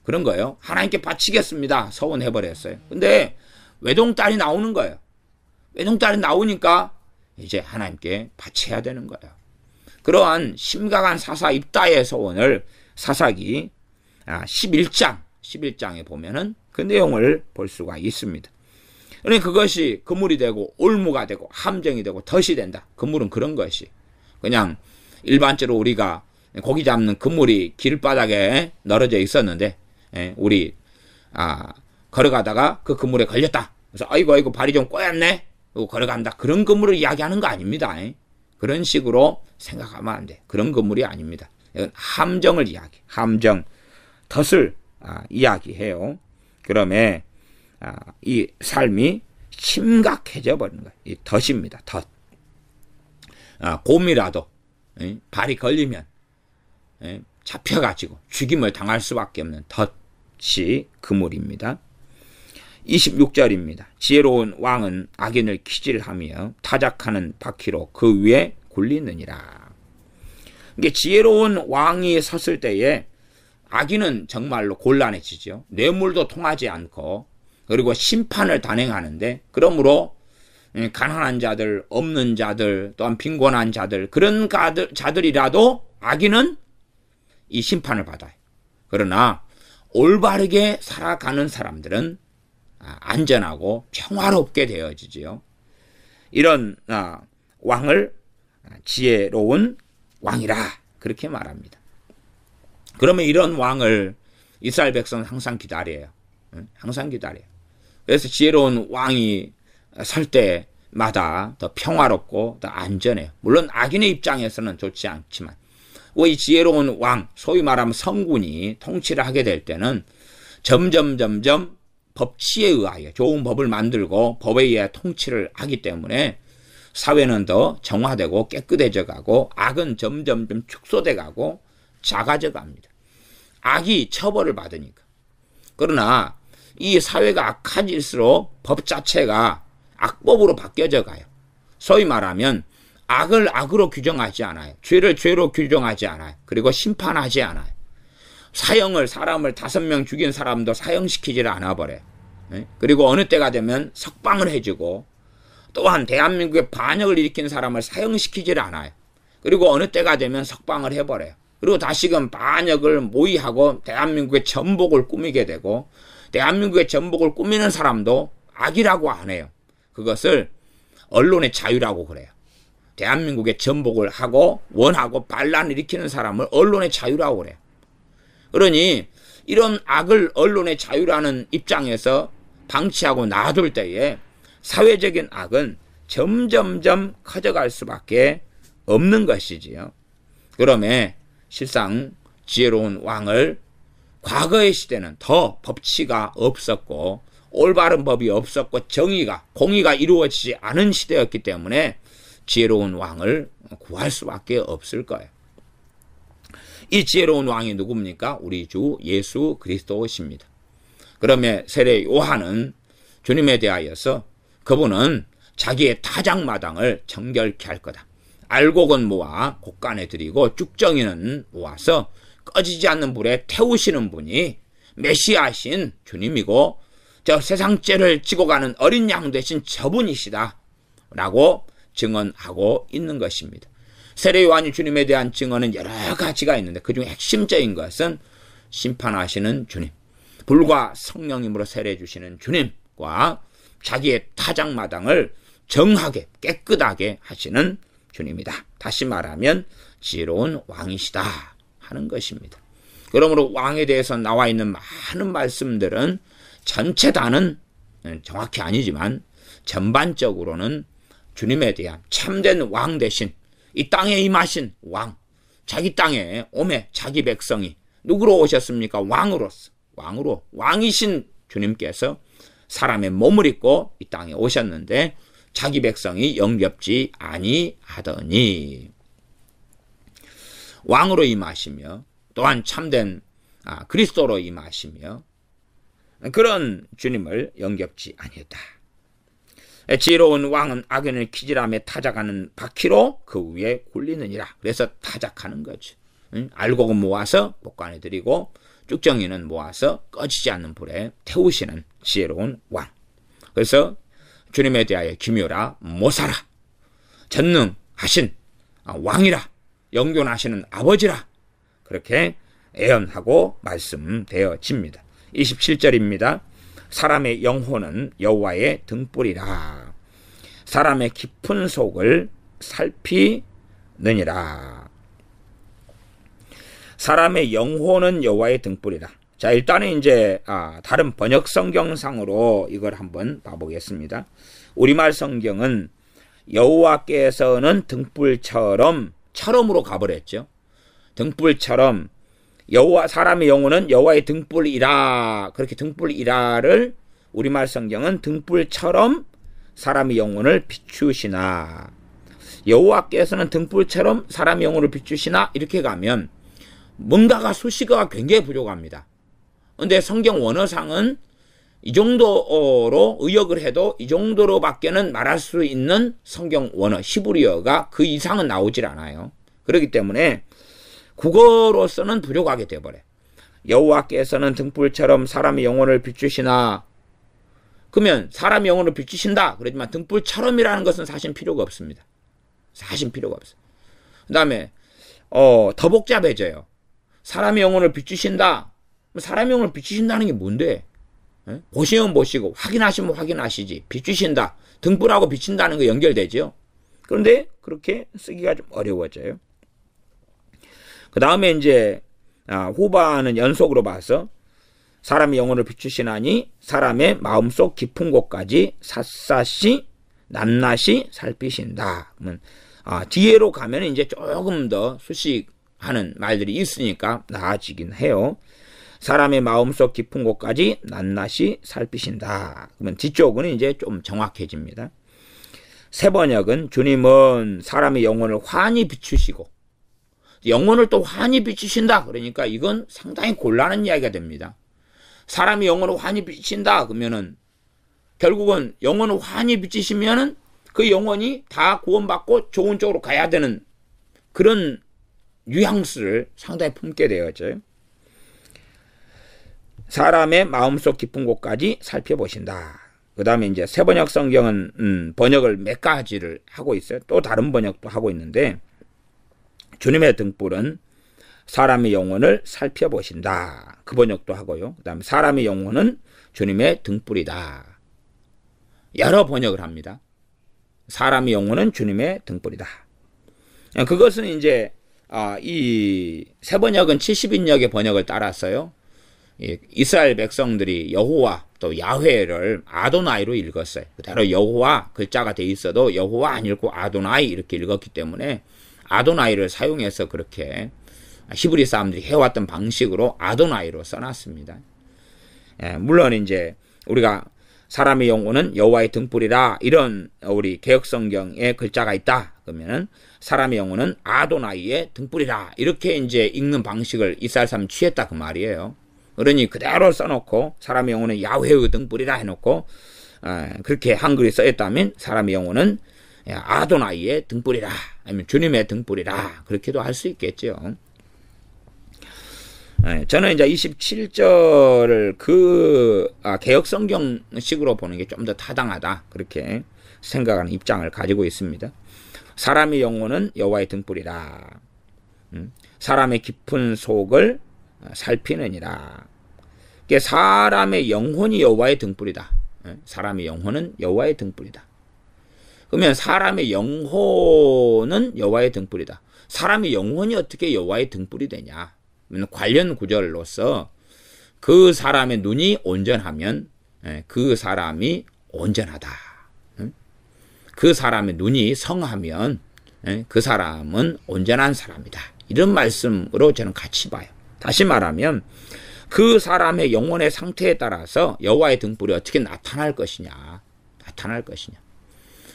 그런 거예요. 하나님께 바치겠습니다. 서원해버렸어요. 근데 외동딸이 나오는 거예요. 외동딸이 나오니까 이제 하나님께 바쳐야 되는 거예요. 그러한 심각한 사사입다의 서원을 사사기 11장에 보면은 그 내용을 볼 수가 있습니다. 그러니까 그것이 그물이 되고 올무가 되고 함정이 되고 덫이 된다. 그물은 그런 것이 그냥 일반적으로 우리가 고기 잡는 그물이 길바닥에 널어져 있었는데 우리 걸어가다가 그 그물에 걸렸다. 그래서 아이고 발이 좀 꼬였네. 그리고 걸어간다. 그런 그물을 이야기하는 거 아닙니다. 그런 식으로 생각하면 안 돼. 그런 그물이 아닙니다. 이건 함정을 함정, 덫을 이야기해요. 그러면 이 삶이 심각해져 버리는 거예요. 이 덫입니다. 덫. 곰이라도 발이 걸리면 잡혀가지고 죽임을 당할 수밖에 없는 덫이 그물입니다. 26절입니다. 지혜로운 왕은 악인을 키질하며 타작하는 바퀴로 그 위에 굴리느니라. 이게 지혜로운 왕이 섰을 때에 악인은 정말로 곤란해지죠. 뇌물도 통하지 않고 그리고 심판을 단행하는데 그러므로 가난한 자들, 없는 자들, 또한 빈곤한 자들 그런 자들이라도 악인은 이 심판을 받아요. 그러나 올바르게 살아가는 사람들은 안전하고 평화롭게 되어지지요. 이런 왕을 지혜로운 왕이라 그렇게 말합니다. 그러면 이런 왕을 이스라엘 백성은 항상 기다려요. 항상 기다려요. 그래서 지혜로운 왕이 설 때마다 더 평화롭고 더 안전해요. 물론 악인의 입장에서는 좋지 않지만 이 지혜로운 왕, 소위 말하면 성군이 통치를 하게 될 때는 점점 법치에 의하여 좋은 법을 만들고 법에 의해 통치를 하기 때문에 사회는 더 정화되고 깨끗해져 가고 악은 점점 축소돼 가고 작아져 갑니다. 악이 처벌을 받으니까. 그러나 이 사회가 악해질수록 법 자체가 악법으로 바뀌어져 가요. 소위 말하면 악을 악으로 규정하지 않아요. 죄를 죄로 규정하지 않아요. 그리고 심판하지 않아요. 사형을 사람을 5명 죽인 사람도 사형시키지를 않아 버려요. 그리고 어느 때가 되면 석방을 해주고 또한 대한민국에 반역을 일으킨 사람을 사형시키지를 않아요. 그리고 어느 때가 되면 석방을 해버려요. 그리고 다시금 반역을 모의하고 대한민국의 전복을 꾸미게 되고 대한민국의 전복을 꾸미는 사람도 악이라고 안 해요. 그것을 언론의 자유라고 그래요. 대한민국의 전복을 하고 원하고 반란을 일으키는 사람을 언론의 자유라고 그래요. 그러니 이런 악을 언론의 자유라는 입장에서 방치하고 놔둘 때에 사회적인 악은 점점점 커져갈 수밖에 없는 것이지요. 그러면 실상 지혜로운 왕을 과거의 시대는 더 법치가 없었고 올바른 법이 없었고 공의가 이루어지지 않은 시대였기 때문에 지혜로운 왕을 구할 수밖에 없을 거예요. 이 지혜로운 왕이 누굽니까? 우리 주 예수 그리스도십니다. 그러면 세례 요한은 주님에 대하여서 그분은 자기의 타작마당을 정결케 할 거다. 알곡은 모아 곡간에 들이고 쭉정이는 모아서 꺼지지 않는 불에 태우시는 분이 메시아신 주님이고 저 세상 죄를 지고 가는 어린 양 되신 저분이시다 라고 증언하고 있는 것입니다. 세례 요한이 주님에 대한 증언은 여러 가지가 있는데 그중에 핵심적인 것은 심판하시는 주님, 불과 성령님으로 세례 주시는 주님과 자기의 타작마당을 정하게 깨끗하게 하시는 주님이다. 다시 말하면 지혜로운 왕이시다 하는 것입니다. 그러므로 왕에 대해서 나와 있는 많은 말씀들은 전체 다는 정확히 아니지만 전반적으로는 주님에 대한 참된 왕 대신 이 땅에 임하신 왕, 자기 땅에 오매 자기 백성이 누구로 오셨습니까? 왕으로서, 왕이신 주님께서 사람의 몸을 입고 이 땅에 오셨는데 자기 백성이 영접지 아니하더니 왕으로 임하시며 또한 참된 그리스도로 임하시며 그런 주님을 영접지 아니했다. 지혜로운 왕은 악인을 기질함에 타작하는 바퀴로 그 위에 굴리느니라. 그래서 타작하는 거죠. 알곡은 모아서 복간에 드리고 쭉정이는 모아서 꺼지지 않는 불에 태우시는 지혜로운 왕. 그래서 주님에 대하여 기묘라 모사라, 전능하신 왕이라, 영존하시는 아버지라, 그렇게 애언하고 말씀되어집니다. 27절입니다. 사람의 영혼은 여호와의 등불이라. 사람의 깊은 속을 살피느니라. 사람의 영혼은 여호와의 등불이라. 자, 일단은 이제 다른 번역 성경상으로 이걸 한번 봐보겠습니다. 우리말 성경은 여호와께서는 등불처럼으로 가버렸죠. 등불처럼 사람의 영혼은 여호와의 등불이라. 그렇게 등불이라를 우리말 성경은 등불처럼 사람의 영혼을 비추시나. 여호와께서는 등불처럼 사람의 영혼을 비추시나. 이렇게 가면 뭔가가 수식어가 굉장히 부족합니다. 근데 성경 원어상은 이 정도로 의역을 해도 이 정도로밖에는 말할 수 있는 성경 원어 히브리어가 그 이상은 나오질 않아요. 그렇기 때문에 국어로서는 부족하게 돼버려요. 여호와께서는 등불처럼 사람의 영혼을 비추시나. 그러면 사람의 영혼을 비추신다 그러지만 등불처럼이라는 것은 사실 필요가 없습니다. 사실 필요가 없어요. 그 다음에 더 복잡해져요. 사람의 영혼을 비추신다. 사람의 영혼을 비추신다는 게 뭔데? 보시면 보시고 확인하시면 확인하시지. 비추신다. 등불하고 비친다는 거 연결되죠. 그런데 그렇게 쓰기가 좀 어려워져요. 그 다음에 이제 후반은 연속으로 봐서 사람의 영혼을 비추시나니 사람의 마음속 깊은 곳까지 샅샅이 낱낱이 살피신다. 그러면 뒤에로 가면 이제 조금 더 수식하는 말들이 있으니까 나아지긴 해요. 사람의 마음속 깊은 곳까지 낱낱이 살피신다. 그러면 뒤쪽은 이제 좀 정확해집니다. 새 번역은 주님은 사람의 영혼을 환히 비추시고 영혼을 또 환히 비추신다. 그러니까 이건 상당히 곤란한 이야기가 됩니다. 사람의 영혼을 환히 비추신다. 그러면은 결국은 영혼을 환히 비추시면은 그 영혼이 다 구원받고 좋은 쪽으로 가야 되는 그런 뉘앙스를 상당히 품게 되어져요. 사람의 마음속 깊은 곳까지 살펴보신다. 그 다음에 이제 새 번역 성경은 번역을 몇 가지를 하고 있어요. 또 다른 번역도 하고 있는데 주님의 등불은 사람의 영혼을 살펴보신다. 그 번역도 하고요. 그 다음에 사람의 영혼은 주님의 등불이다. 여러 번역을 합니다. 사람의 영혼은 주님의 등불이다. 그것은 이제 이 새 번역은 70인역의 번역을 따랐어요. 이스라엘 백성들이 여호와 또 야훼를 아도나이로 읽었어요. 그대로 여호와 글자가 돼 있어도 여호와 안 읽고 아도나이 이렇게 읽었기 때문에 아도나이를 사용해서 그렇게 히브리 사람들이 해왔던 방식으로 아도나이로 써놨습니다. 물론 이제 우리가 사람의 영혼은 여호와의 등불이라 이런 우리 개역성경에 글자가 있다 그러면은 사람의 영혼은 아도나이의 등불이라 이렇게 이제 읽는 방식을 이스라엘 사람이 취했다 그 말이에요. 그러니 그대로 써놓고 사람의 영혼은 야훼의 등불이라 해놓고 그렇게 한글이 써있다면 사람의 영혼은 아도나이의 등불이라 아니면 주님의 등불이라 그렇게도 할 수 있겠죠. 저는 이제 27절을 개역성경식으로 보는 게 좀 더 타당하다 그렇게 생각하는 입장을 가지고 있습니다. 사람의 영혼은 여호와의 등불이라 사람의 깊은 속을 살피느니라. 사람의 영혼이 여호와의 등불이다. 사람의 영혼은 여호와의 등불이다. 그러면 사람의 영혼은 여호와의 등불이다. 사람의 영혼이 어떻게 여호와의 등불이 되냐? 관련 구절로서 그 사람의 눈이 온전하면 그 사람이 온전하다. 그 사람의 눈이 성하면 그 사람은 온전한 사람이다. 이런 말씀으로 저는 같이 봐요. 다시 말하면 그 사람의 영혼의 상태에 따라서 여호와의 등불이 어떻게 나타날 것이냐.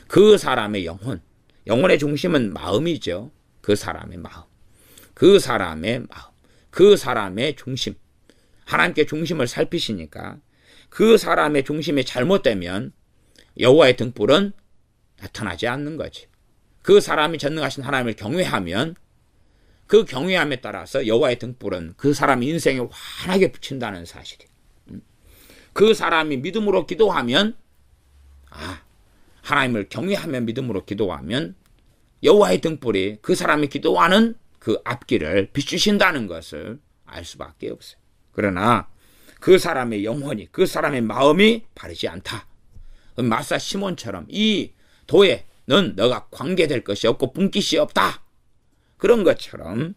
그 사람의 영혼의 중심은 마음이죠. 그 사람의 마음. 그 사람의 중심, 하나님께 중심을 살피시니까 그 사람의 중심이 잘못되면 여호와의 등불은 나타나지 않는 거지. 그 사람이 전능하신 하나님을 경외하면 그 경외함에 따라서 여호와의 등불은 그 사람 인생에 환하게 비친다는 사실이에요. 그 사람이 믿음으로 기도하면, 하나님을 경외하며 믿음으로 기도하면 여호와의 등불이 그 사람이 기도하는 그 앞길을 비추신다는 것을 알 수밖에 없어요. 그러나 그 사람의 영혼이, 그 사람의 마음이 바르지 않다. 마사 시몬처럼 이 도에는 너가 관계될 것이 없고 분깃이 없다. 그런 것처럼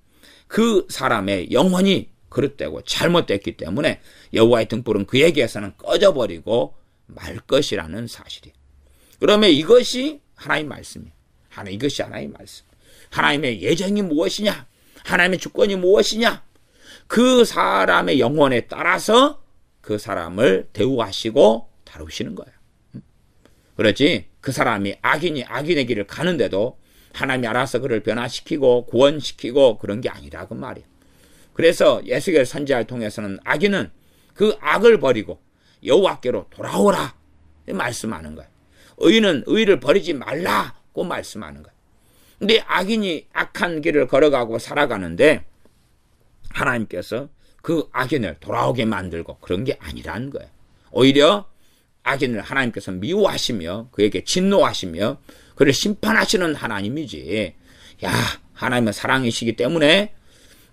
그 사람의 영혼이 그릇되고 잘못됐기 때문에 여호와의 등불은 그에게서는 꺼져버리고 말 것이라는 사실이에요. 그러면 이것이 하나님의 말씀이에요. 이것이 하나님의 말씀. 하나님의 예정이 무엇이냐? 하나님의 주권이 무엇이냐? 그 사람의 영혼에 따라서 그 사람을 대우하시고 다루시는 거예요. 그렇지 그 사람이 악인의 길을 가는데도 하나님이 알아서 그를 변화시키고 구원시키고 그런 게 아니라 그 말이에요. 그래서 예수께서 선지자를 통해서는 악인은 그 악을 버리고 여호와께로 돌아오라 말씀하는 거예요. 의인은 의를 버리지 말라고 말씀하는 거예요. 근데 악인이 악한 길을 걸어가고 살아가는데 하나님께서 그 악인을 돌아오게 만들고 그런 게 아니라는 거예요. 오히려 악인을 하나님께서 미워하시며 그에게 진노하시며 그를 심판하시는 하나님이지. 하나님은 사랑이시기 때문에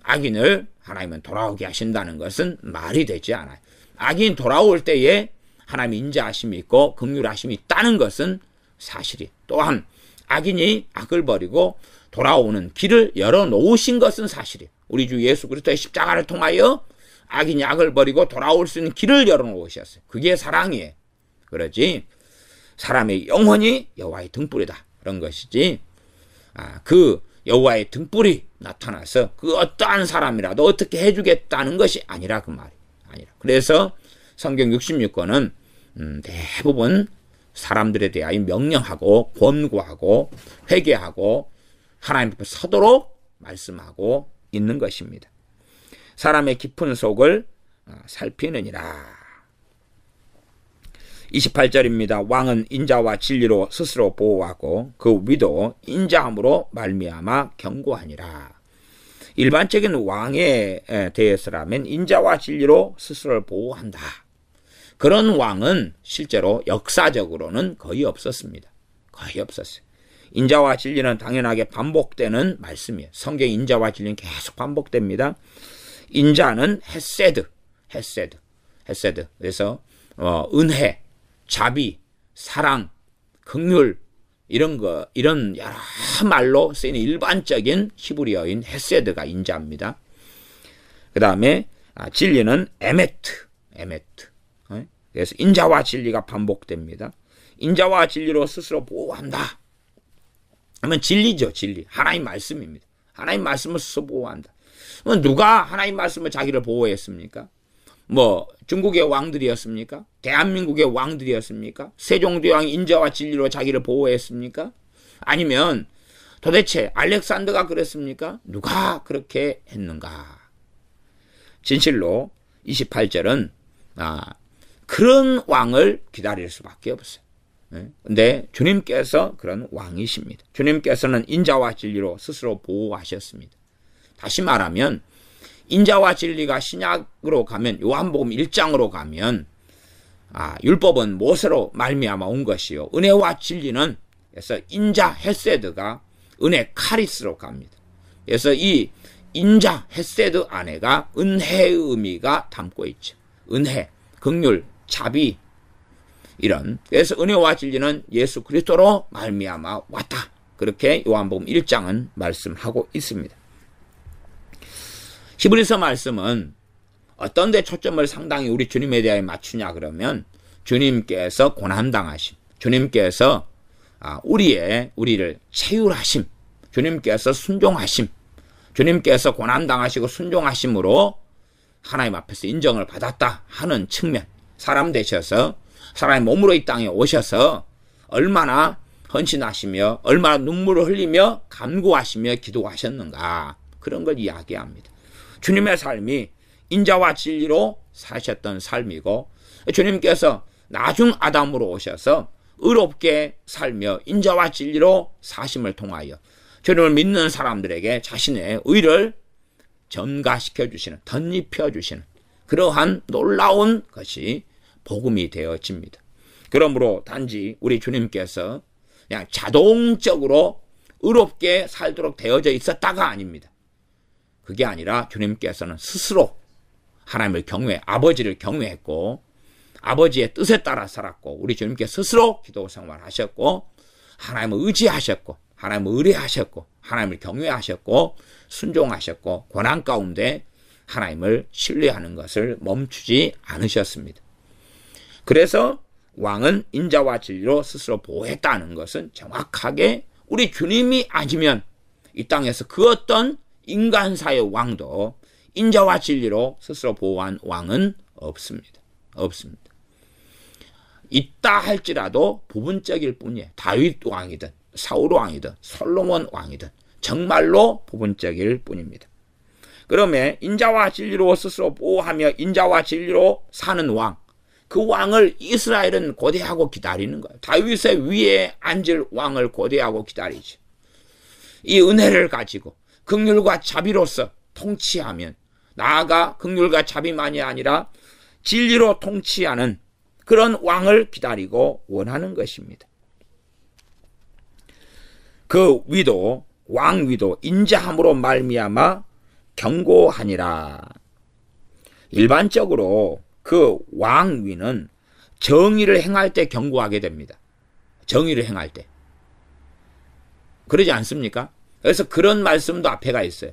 악인을 하나님은 돌아오게 하신다는 것은 말이 되지 않아요. 악인 돌아올 때에 하나님의 인자하심이 있고 긍휼하심이 있다는 것은 사실이. 또한 악인이 악을 버리고 돌아오는 길을 열어놓으신 것은 사실이에요. 우리 주 예수 그리스도의 십자가를 통하여 악인이 악을 버리고 돌아올 수 있는 길을 열어놓으셨어요. 그게 사랑이에요. 그러지 사람의 영혼이 여호와의 등불이다 그런 것이지, 그 여호와의 등불이 나타나서 그 어떠한 사람이라도 어떻게 해주겠다는 것이 아니라 그 말이 아니라. 그래서 성경 66권은 대부분 사람들에 대하여 명령하고 권고하고 회개하고 하나님 앞에 서도록 말씀하고 있는 것입니다. 사람의 깊은 속을 살피느니라. 28절입니다. 왕은 인자와 진리로 스스로 보호하고 그 위도 인자함으로 말미암아 경고하니라. 일반적인 왕에 대해서라면 인자와 진리로 스스로를 보호한다. 그런 왕은 실제로 역사적으로는 거의 없었습니다. 거의 없었어요. 인자와 진리는 당연하게 반복되는 말씀이에요. 성경 인자와 진리는 계속 반복됩니다. 인자는 헤세드. 그래서 은혜, 자비, 사랑, 긍휼 이런 여러 말로 쓰이는 일반적인 히브리어인 헤세드가 인자입니다. 그 다음에 진리는 에메트. 그래서 인자와 진리가 반복됩니다. 인자와 진리로 스스로 보호한다. 그러면 진리죠, 진리. 하나님 말씀입니다. 하나님 말씀을 스스로 보호한다. 그럼 누가 하나님 말씀을 자기를 보호했습니까? 중국의 왕들이었습니까? 대한민국의 왕들이었습니까? 세종대왕이 인자와 진리로 자기를 보호했습니까? 아니면 도대체 알렉산더가 그랬습니까? 누가 그렇게 했는가? 진실로 28절은 그런 왕을 기다릴 수밖에 없어요. 근데 주님께서 그런 왕이십니다. 주님께서는 인자와 진리로 스스로 보호하셨습니다. 다시 말하면 인자와 진리가 신약으로 가면 요한복음 1장으로 가면 율법은 모세로 말미암아 온 것이요 은혜와 진리는 그래서 인자 헤세드가 은혜 카리스로 갑니다. 그래서 이 인자 헤세드 안에가 은혜의 의미가 담고 있죠. 은혜, 긍휼, 자비 이런. 그래서 은혜와 진리는 예수 그리스도로 말미암아 왔다. 그렇게 요한복음 1장은 말씀하고 있습니다. 히브리서 말씀은 어떤 데 초점을 상당히 우리 주님에 대하여 맞추냐 그러면 주님께서 고난당하심, 주님께서 우리를 체휼하심, 주님께서 순종하심, 주님께서 고난당하시고 순종하심으로 하나님 앞에서 인정을 받았다 하는 측면, 사람 되셔서 사람의 몸으로 이 땅에 오셔서 얼마나 헌신하시며 얼마나 눈물을 흘리며 간구하시며 기도하셨는가 그런 걸 이야기합니다. 주님의 삶이 인자와 진리로 사셨던 삶이고, 주님께서 나중 아담으로 오셔서 의롭게 살며 인자와 진리로 사심을 통하여 주님을 믿는 사람들에게 자신의 의를 전가시켜 주시는, 덧입혀 주시는 그러한 놀라운 것이 복음이 되어집니다. 그러므로 단지 우리 주님께서 그냥 자동적으로 의롭게 살도록 되어져 있었다가 아닙니다. 그게 아니라 주님께서는 스스로 하나님을 아버지를 경외했고, 아버지의 뜻에 따라 살았고, 우리 주님께 스스로 기도 생활하셨고, 하나님을 의지하셨고, 하나님을 의뢰하셨고, 하나님을 경외하셨고, 순종하셨고, 고난 가운데 하나님을 신뢰하는 것을 멈추지 않으셨습니다. 그래서 왕은 인자와 진리로 스스로 보호했다는 것은 정확하게 우리 주님이 아니면 이 땅에서 그 어떤 인간사의 왕도 인자와 진리로 스스로 보호한 왕은 없습니다. 없습니다. 있다 할지라도 부분적일 뿐이에요. 다윗 왕이든 사울 왕이든 솔로몬 왕이든 정말로 부분적일 뿐입니다. 그러면 인자와 진리로 스스로 보호하며 인자와 진리로 사는 왕, 그 왕을 이스라엘은 고대하고 기다리는 거예요. 다윗의 위에 앉을 왕을 고대하고 기다리죠. 이 은혜를 가지고 긍휼과 자비로서 통치하면, 나아가 긍휼과 자비만이 아니라 진리로 통치하는 그런 왕을 기다리고 원하는 것입니다. 그 위도, 왕위도 인자함으로 말미암아 경고하니라. 일반적으로 그 왕위는 정의를 행할 때 경고하게 됩니다. 정의를 행할 때. 그러지 않습니까? 그래서 그런 말씀도 앞에가 있어요.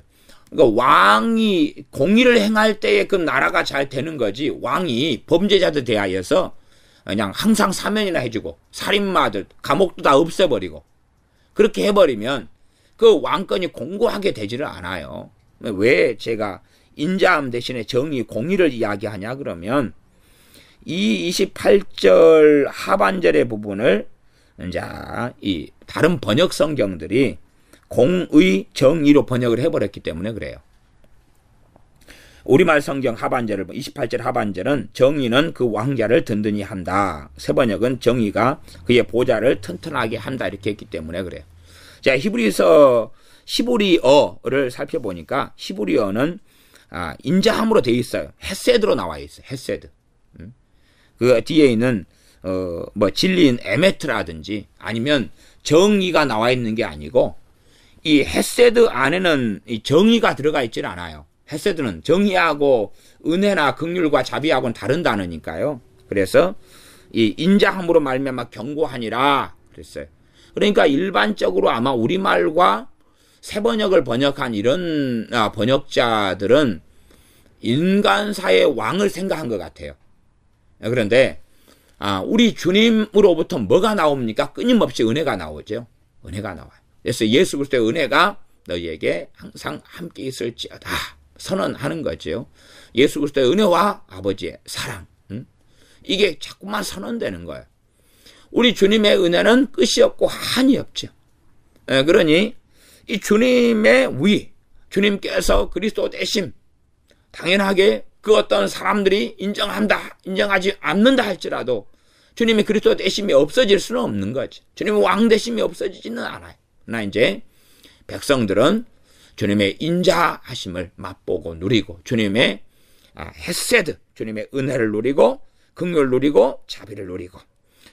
그러니까 왕이 공의를 행할 때에 그 나라가 잘 되는 거지, 왕이 범죄자들 대하여서 그냥 항상 사면이나 해주고 살인마들 감옥도 다 없애버리고 그렇게 해버리면 그 왕권이 공고하게 되지를 않아요. 왜 제가 인자함 대신에 정의, 공의를 이야기하냐 그러면, 이 28절 하반절의 부분을 이제 이 다른 번역 성경들이 공의, 정의로 번역을 해버렸기 때문에 그래요. 우리말 성경 하반절을, 28절 하반절은 정의는 그 왕자를 든든히 한다. 새 번역은 정의가 그의 보좌를 튼튼하게 한다. 이렇게 했기 때문에 그래요. 자, 히브리어를 살펴보니까 히브리어는 인자함으로 되어 있어요. 헤세드로 나와 있어요. 헤세드. 그 뒤에 있는 진리인 에메트라든지 아니면 정의가 나와 있는 게 아니고, 이 헤세드 안에는 이 정의가 들어가 있질 않아요. 헤세드는 정의하고 은혜나 긍휼과 자비하고는 다른 단어니까요. 그래서 이 인자함으로 말미암아 경고하니라 그랬어요. 그러니까 일반적으로 아마 우리말과 새 번역을 번역한 이런 번역자들은 인간사의 왕을 생각한 것 같아요. 그런데 우리 주님으로부터 뭐가 나옵니까? 끊임없이 은혜가 나오죠. 은혜가 나와요. 그래서 예수 그리스도의 은혜가 너희에게 항상 함께 있을지어다 선언하는 거죠. 예수 그리스도의 은혜와 아버지의 사랑, 이게 자꾸만 선언되는 거예요. 우리 주님의 은혜는 끝이 없고 한이 없죠. 그러니 이 주님의 위, 주님께서 그리스도 되심, 당연하게 그 어떤 사람들이 인정하지 않는다 할지라도 주님의 그리스도 되심이 없어질 수는 없는 거지. 주님의 왕 되심이 없어지지는 않아요. 그러나 이제 백성들은 주님의 인자하심을 맛보고 누리고, 주님의 헤세드, 주님의 은혜를 누리고, 긍휼을 누리고, 자비를 누리고,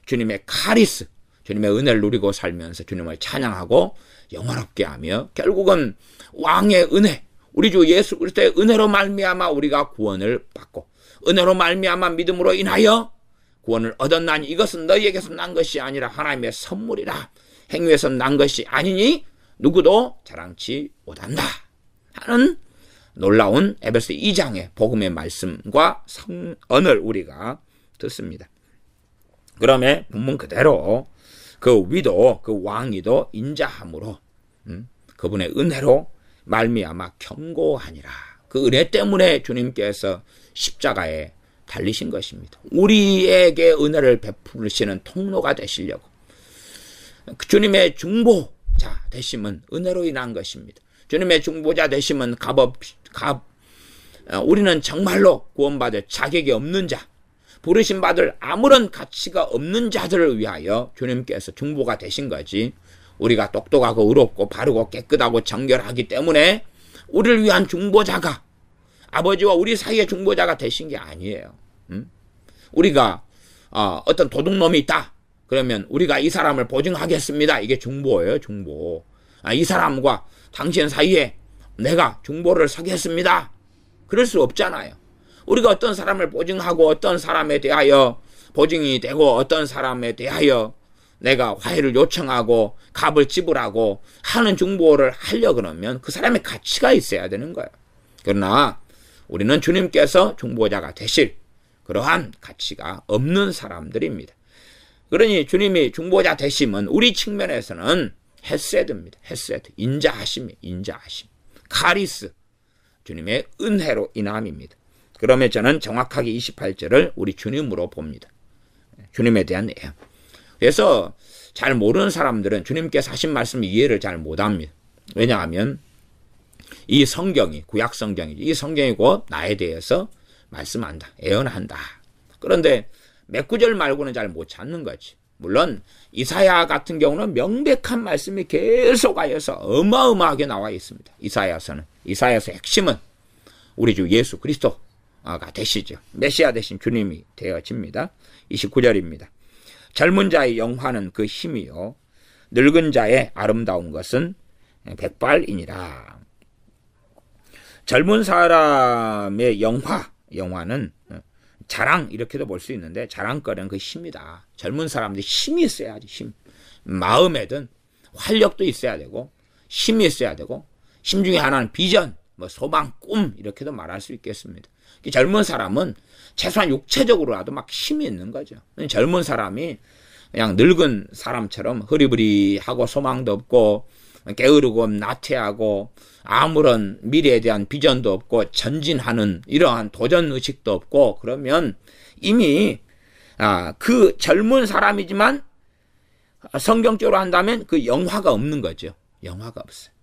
주님의 카리스, 주님의 은혜를 누리고 살면서 주님을 찬양하고 영화롭게 하며, 결국은 왕의 은혜, 우리 주 예수 그리스도의 은혜로 말미암아 우리가 구원을 받고, 은혜로 말미암아 믿음으로 인하여 구원을 얻었나니 이것은 너희에게서 난 것이 아니라 하나님의 선물이라. 행위에서 난 것이 아니니 누구도 자랑치 못한다 하는 놀라운 에베소 2장의 복음의 말씀과 성언을 우리가 듣습니다. 그러면 본문 그대로 그 위도, 그 왕위도 인자함으로 그분의 은혜로 말미암아 경고하니라. 그 은혜 때문에 주님께서 십자가에 달리신 것입니다. 우리에게 은혜를 베푸시는 통로가 되시려고. 주님의 중보자 되심은 은혜로 인한 것입니다. 주님의 중보자 되심은 우리는 정말로 구원받을 자격이 없는 자, 부르심 받을 아무런 가치가 없는 자들을 위하여 주님께서 중보가 되신 거지. 우리가 똑똑하고 의롭고 바르고 깨끗하고 정결하기 때문에 우리를 위한 중보자가, 아버지와 우리 사이의 중보자가 되신 게 아니에요. 우리가 어떤 도둑놈이 있다. 그러면 우리가 이 사람을 보증하겠습니다. 이게 중보예요, 중보. 이 사람과 당신 사이에 내가 중보를 서겠습니다. 그럴 수 없잖아요. 우리가 어떤 사람을 보증하고 어떤 사람에 대하여 보증이 되고 어떤 사람에 대하여 내가 화해를 요청하고 값을 지불하고 하는 중보를 하려 그러면 그 사람의 가치가 있어야 되는 거예요. 그러나 우리는 주님께서 중보자가 되실 그러한 가치가 없는 사람들입니다. 그러니 주님이 중보자 되심은 우리 측면에서는 헤세드입니다. 헤세드, 인자하심이에요. 인자하심. 카리스, 주님의 은혜로 인함입니다. 그러면 저는 정확하게 28절을 우리 주님으로 봅니다. 주님에 대한 내용. 그래서 잘 모르는 사람들은 주님께서 하신 말씀 이해를 잘 못합니다. 왜냐하면 이 성경이 구약 성경이지, 이 성경이 곧 나에 대해서 말씀한다, 예언한다. 그런데 몇 구절 말고는 잘 못 찾는 거지. 물론 이사야 같은 경우는 명백한 말씀이 계속하여서 어마어마하게 나와 있습니다. 이사야서는. 이사야서 핵심은 우리 주 예수 그리스도가 되시죠. 메시아 되신 주님이 되어집니다. 29절입니다. 젊은 자의 영화는 그 힘이요 늙은 자의 아름다운 것은 백발이니라. 젊은 사람의 영화는 자랑, 이렇게도 볼 수 있는데 자랑거리는 그 힘이다. 젊은 사람들이 힘이 있어야지. 힘. 마음에든 활력도 있어야 되고 힘이 있어야 되고, 힘 중에 하나는 비전, 소망, 꿈, 이렇게도 말할 수 있겠습니다. 젊은 사람은 최소한 육체적으로라도 막 힘이 있는 거죠. 젊은 사람이 그냥 늙은 사람처럼 흐리부리하고 소망도 없고 게으르고 나태하고 아무런 미래에 대한 비전도 없고 전진하는 이러한 도전의식도 없고, 그러면 이미 그 젊은 사람이지만 성경적으로 한다면 그 영화가 없는 거죠. 영화가 없어요.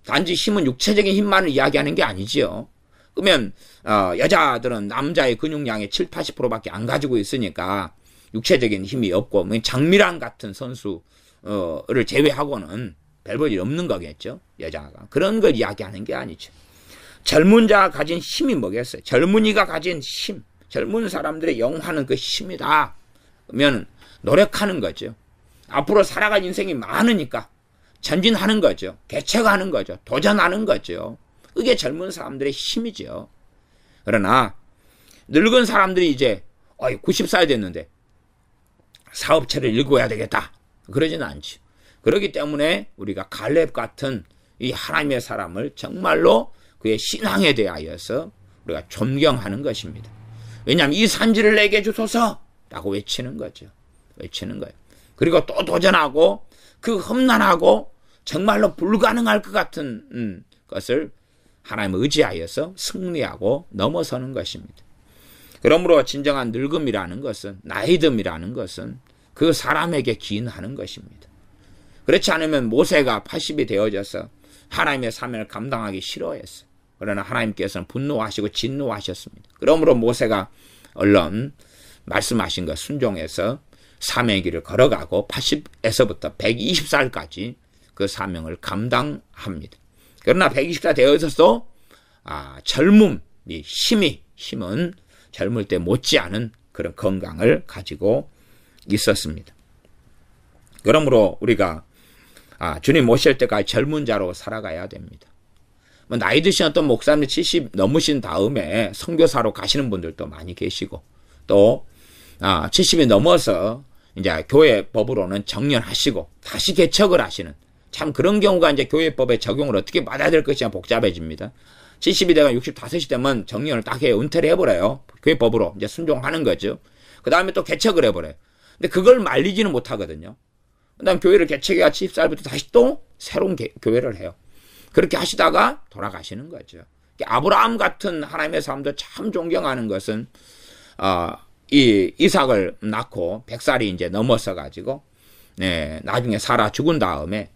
단지 힘은 육체적인 힘만을 이야기하는 게 아니지요. 그러면 여자들은 남자의 근육량의 70~80%밖에 안 가지고 있으니까 육체적인 힘이 없고, 장미란 같은 선수를 제외하고는 별 볼 일 없는 거겠죠. 여자가. 그런 걸 이야기하는 게 아니죠. 젊은 자가 가진 힘이 뭐겠어요? 젊은이가 가진 힘, 젊은 사람들의 영화는 그 힘이다. 그러면 노력하는 거죠. 앞으로 살아갈 인생이 많으니까 전진하는 거죠. 개척하는 거죠. 도전하는 거죠. 그게 젊은 사람들의 힘이죠. 그러나 늙은 사람들이 이제 90살 됐는데 사업체를 일궈야 되겠다, 그러지는 않죠. 그렇기 때문에 우리가 갈렙 같은 이 하나님의 사람을 정말로 그의 신앙에 대하여서 우리가 존경하는 것입니다. 왜냐하면 이 산지를 내게 주소서라고 외치는 거죠. 외치는 거예요. 그리고 또 도전하고 그 험난하고 정말로 불가능할 것 같은 것을 하나님을 의지하여서 승리하고 넘어서는 것입니다. 그러므로 진정한 늙음이라는 것은, 나이듦이라는 것은 그 사람에게 기인하는 것입니다. 그렇지 않으면 모세가 80이 되어져서 하나님의 사명을 감당하기 싫어했어요. 그러나 하나님께서는 분노하시고 진노하셨습니다. 그러므로 모세가 얼른 말씀하신 것 순종해서 사명의 길을 걸어가고 80에서부터 120살까지 그 사명을 감당합니다. 그러나 120살 되어져서 젊음이, 힘은 젊을 때 못지않은 그런 건강을 가지고 있었습니다. 그러므로 우리가 주님 오실 때까지 젊은 자로 살아가야 됩니다. 나이 드신 어떤 목사님 70 넘으신 다음에 선교사로 가시는 분들도 많이 계시고, 또 70이 넘어서 이제 교회법으로는 정년하시고 다시 개척을 하시는, 참 그런 경우가 이제 교회법의 적용을 어떻게 받아야 될 것이 복잡해집니다. 70이 되면 65이 되면 정년을 딱 해요. 은퇴를 해버려요. 교회법으로 이제 순종하는 거죠. 그 다음에 또 개척을 해버려요. 근데 그걸 말리지는 못하거든요. 그 다음 교회를 개척해야 70살부터 다시 또 새로운 교회를 해요. 그렇게 하시다가 돌아가시는 거죠. 아브라함 같은 하나님의 사람도 참 존경하는 것은 이 이삭을 낳고 100살이 이제 넘어서 가지고 나중에 사라 죽은 다음에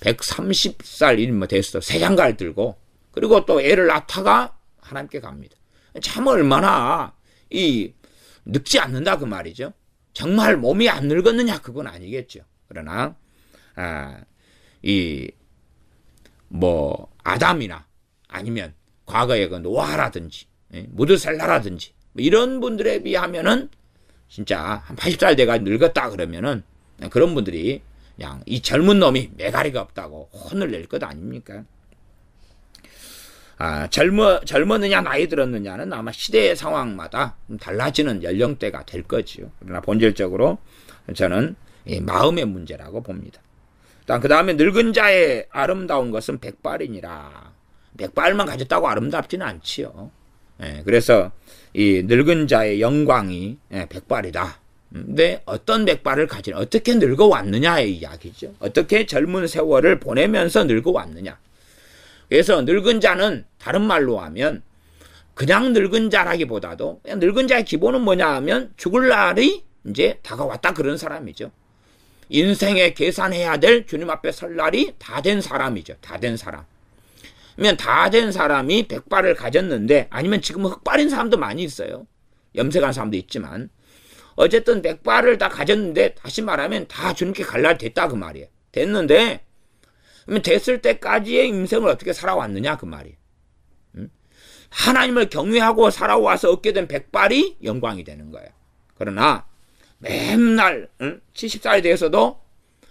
130살 됐어. 새 장가를 들고, 그리고 또 애를 낳다가 하나님께 갑니다. 참 얼마나 늙지 않는다 그 말이죠. 정말 몸이 안 늙었느냐 그건 아니겠죠. 그러나 아담이나 아니면 과거의 그 노아라든지 무드셀라라든지 이런 분들에 비하면은 진짜 한 80살 돼가 늙었다 그러면은 그런 분들이 그냥 이 젊은 놈이 매가리가 없다고 혼을 낼 것 아닙니까? 젊었느냐 나이 들었느냐는 아마 시대의 상황마다 달라지는 연령대가 될 거지요. 그러나 본질적으로 저는 마음의 문제라고 봅니다. 그 다음에 늙은 자의 아름다운 것은 백발이니라. 백발만 가졌다고 아름답지는 않지요. 그래서 이 늙은 자의 영광이 백발이다. 근데 어떤 백발을 가지냐, 어떻게 늙어왔느냐의 이야기죠. 어떻게 젊은 세월을 보내면서 늙어왔느냐. 그래서 늙은 자는 다른 말로 하면 그냥 늙은 자라기보다도 그냥 늙은 자의 기본은 뭐냐 하면 죽을 날이 이제 다가왔다 그런 사람이죠. 인생에 계산해야 될 주님 앞에 설 날이 다 된 사람이죠. 다 된 사람. 그러면 다 된 사람이 백발을 가졌는데 아니면 지금 흑발인 사람도 많이 있어요. 염색한 사람도 있지만 어쨌든 백발을 다 가졌는데 다시 말하면 다 주님께 갈 날 됐다 그 말이에요. 됐는데 그러면 됐을 때까지의 인생을 어떻게 살아왔느냐 그 말이에요. 하나님을 경외하고 살아와서 얻게 된 백발이 영광이 되는 거예요. 그러나 맨날 70살이 돼서도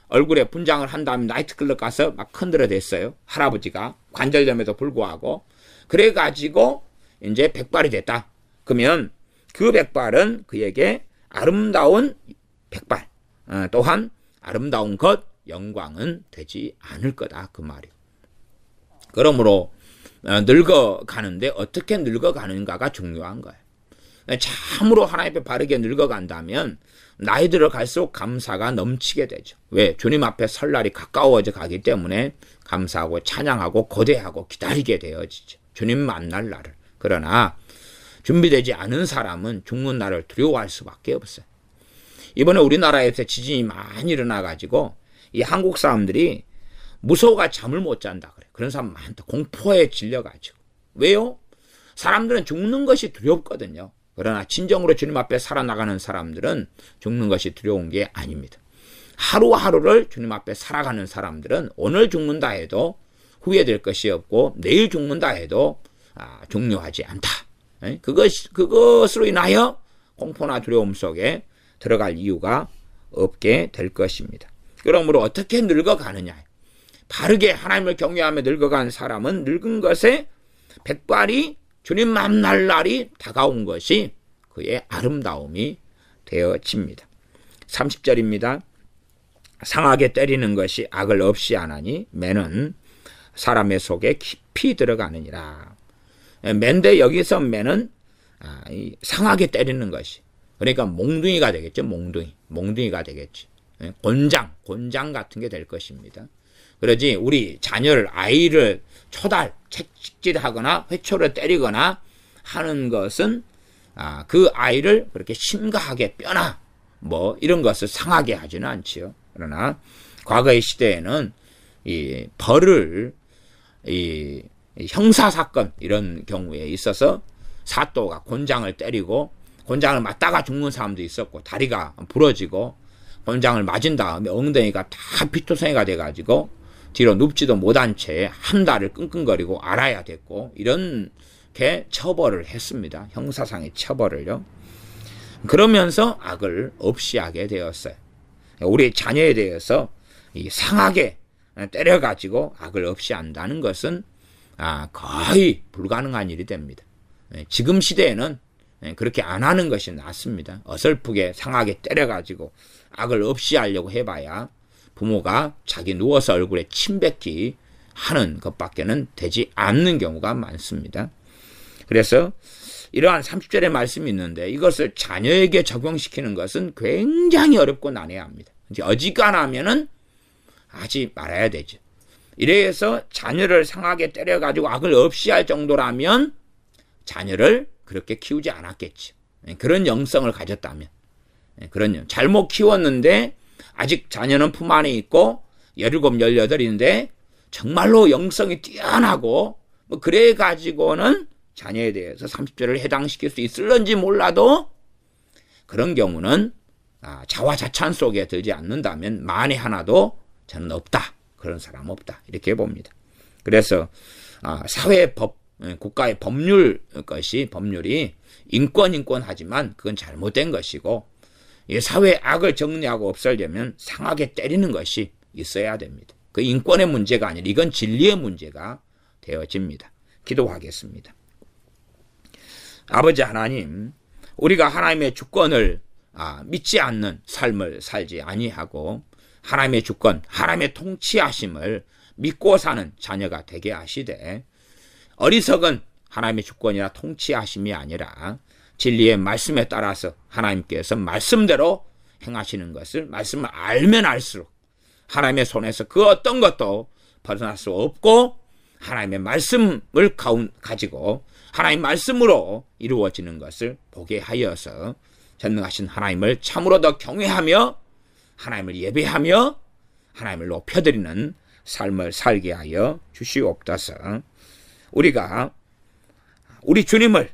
얼굴에 분장을 한 다음에 나이트클럽 가서 막 흔들어댔어요. 할아버지가 관절염에도 불구하고. 그래가지고 이제 백발이 됐다. 그러면 그 백발은 그에게 아름다운 백발, 또한 아름다운 것, 영광은 되지 않을 거다 그 말이에요. 그러므로 늙어가는데 어떻게 늙어가는가가 중요한 거예요. 참으로 하나님 앞에 바르게 늙어간다면 나이 들어갈수록 감사가 넘치게 되죠. 왜? 주님 앞에 설 날이 가까워져 가기 때문에 감사하고 찬양하고 고대하고 기다리게 되어지죠. 주님 만날 날을. 그러나 준비되지 않은 사람은 죽는 날을 두려워할 수밖에 없어요. 이번에 우리나라에서 지진이 많이 일어나가지고 이 한국 사람들이 무서워가 잠을 못 잔다 그래. 그런 사람 많다. 공포에 질려가지고. 왜요? 사람들은 죽는 것이 두렵거든요. 그러나 진정으로 주님 앞에 살아나가는 사람들은 죽는 것이 두려운 게 아닙니다. 하루하루를 주님 앞에 살아가는 사람들은 오늘 죽는다 해도 후회될 것이 없고 내일 죽는다 해도 중요하지 않다. 그것으로 인하여 공포나 두려움 속에 들어갈 이유가 없게 될 것입니다. 그러므로 어떻게 늙어가느냐. 바르게 하나님을 경외하며 늙어간 사람은 늙은 것에 백발이 주님 만날 날이 다가온 것이 그의 아름다움이 되어집니다. 30절입니다. 상하게 때리는 것이 악을 없이 하나니 매는 사람의 속에 깊이 들어가느니라. 맨데 여기서 매는 상하게 때리는 것이, 그러니까 몽둥이가 되겠죠. 몽둥이가 되겠지. 곤장 같은 게 될 것입니다. 그러지 우리 자녀를, 아이를 초달, 채찍질하거나 회초를 때리거나 하는 것은 그 아이를 그렇게 심각하게 뼈나 이런 것을 상하게 하지는 않지요. 그러나 과거의 시대에는 이 벌을 이 형사사건 이런 경우에 있어서 사또가 곤장을 때리고 곤장을 맞다가 죽는 사람도 있었고, 다리가 부러지고 곤장을 맞은 다음에 엉덩이가 다 피투성이가 돼가지고 뒤로 눕지도 못한 채 한 달을 끙끙거리고 앓아야 됐고, 이렇게 처벌을 했습니다. 형사상의 처벌을요. 그러면서 악을 없이 하게 되었어요. 우리 자녀에 대해서 상하게 때려가지고 악을 없이 한다는 것은 거의 불가능한 일이 됩니다. 지금 시대에는 그렇게 안 하는 것이 낫습니다. 어설프게 상하게 때려가지고 악을 없이 하려고 해봐야 부모가 자기 누워서 얼굴에 침 뱉기 하는 것밖에는 되지 않는 경우가 많습니다. 그래서 이러한 30절의 말씀이 있는데 이것을 자녀에게 적용시키는 것은 굉장히 어렵고 난해야 합니다. 어지간하면은 하지 말아야 되죠. 이래서 자녀를 상하게 때려가지고 악을 없이 할 정도라면 자녀를 그렇게 키우지 않았겠죠. 그런 영성을 가졌다면. 잘못 키웠는데 아직 자녀는 품 안에 있고 17, 18인데 정말로 영성이 뛰어나고 그래가지고는 자녀에 대해서 30절을 해당시킬 수 있을런지 몰라도 그런 경우는 자화자찬 속에 들지 않는다면 만에 하나도 저는 없다. 그런 사람 없다. 이렇게 봅니다. 그래서 사회법, 국가의 법률이 인권하지만 그건 잘못된 것이고 이 사회 악을 정리하고 없애려면 상하게 때리는 것이 있어야 됩니다. 그 인권의 문제가 아니라 이건 진리의 문제가 되어집니다. 기도하겠습니다. 아버지 하나님, 우리가 하나님의 주권을 믿지 않는 삶을 살지 아니하고 하나님의 주권, 하나님의 통치하심을 믿고 사는 자녀가 되게 하시되 어리석은 하나님의 주권이나 통치하심이 아니라 진리의 말씀에 따라서 하나님께서 말씀대로 행하시는 것을 말씀을 알면 알수록 하나님의 손에서 그 어떤 것도 벗어날 수 없고 하나님의 말씀을 가지고 하나님 말씀으로 이루어지는 것을 보게 하여서 전능하신 하나님을 참으로 더 경외하며 하나님을 예배하며 하나님을 높여드리는 삶을 살게 하여 주시옵소서. 우리가 우리 주님을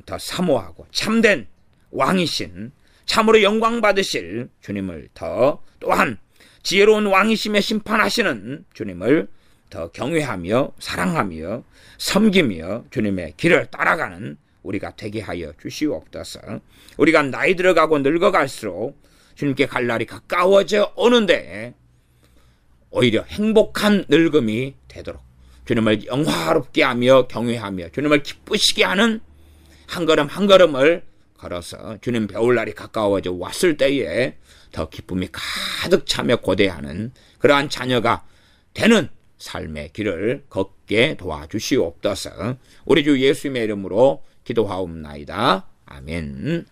더 사모하고 참된 왕이신 참으로 영광 받으실 주님을 더 또한 지혜로운 왕이심에 심판하시는 주님을 더 경외하며 사랑하며 섬기며 주님의 길을 따라가는 우리가 되게 하여 주시옵소서. 우리가 나이 들어가고 늙어갈수록 주님께 갈 날이 가까워져 오는데 오히려 행복한 늙음이 되도록 주님을 영화롭게 하며 경외하며 주님을 기쁘시게 하는 한 걸음 한 걸음을 걸어서 주님 배울 날이 가까워져 왔을 때에 더 기쁨이 가득 차며 고대하는 그러한 자녀가 되는 삶의 길을 걷게 도와주시옵소서. 우리 주 예수님의 이름으로 기도하옵나이다. 아멘.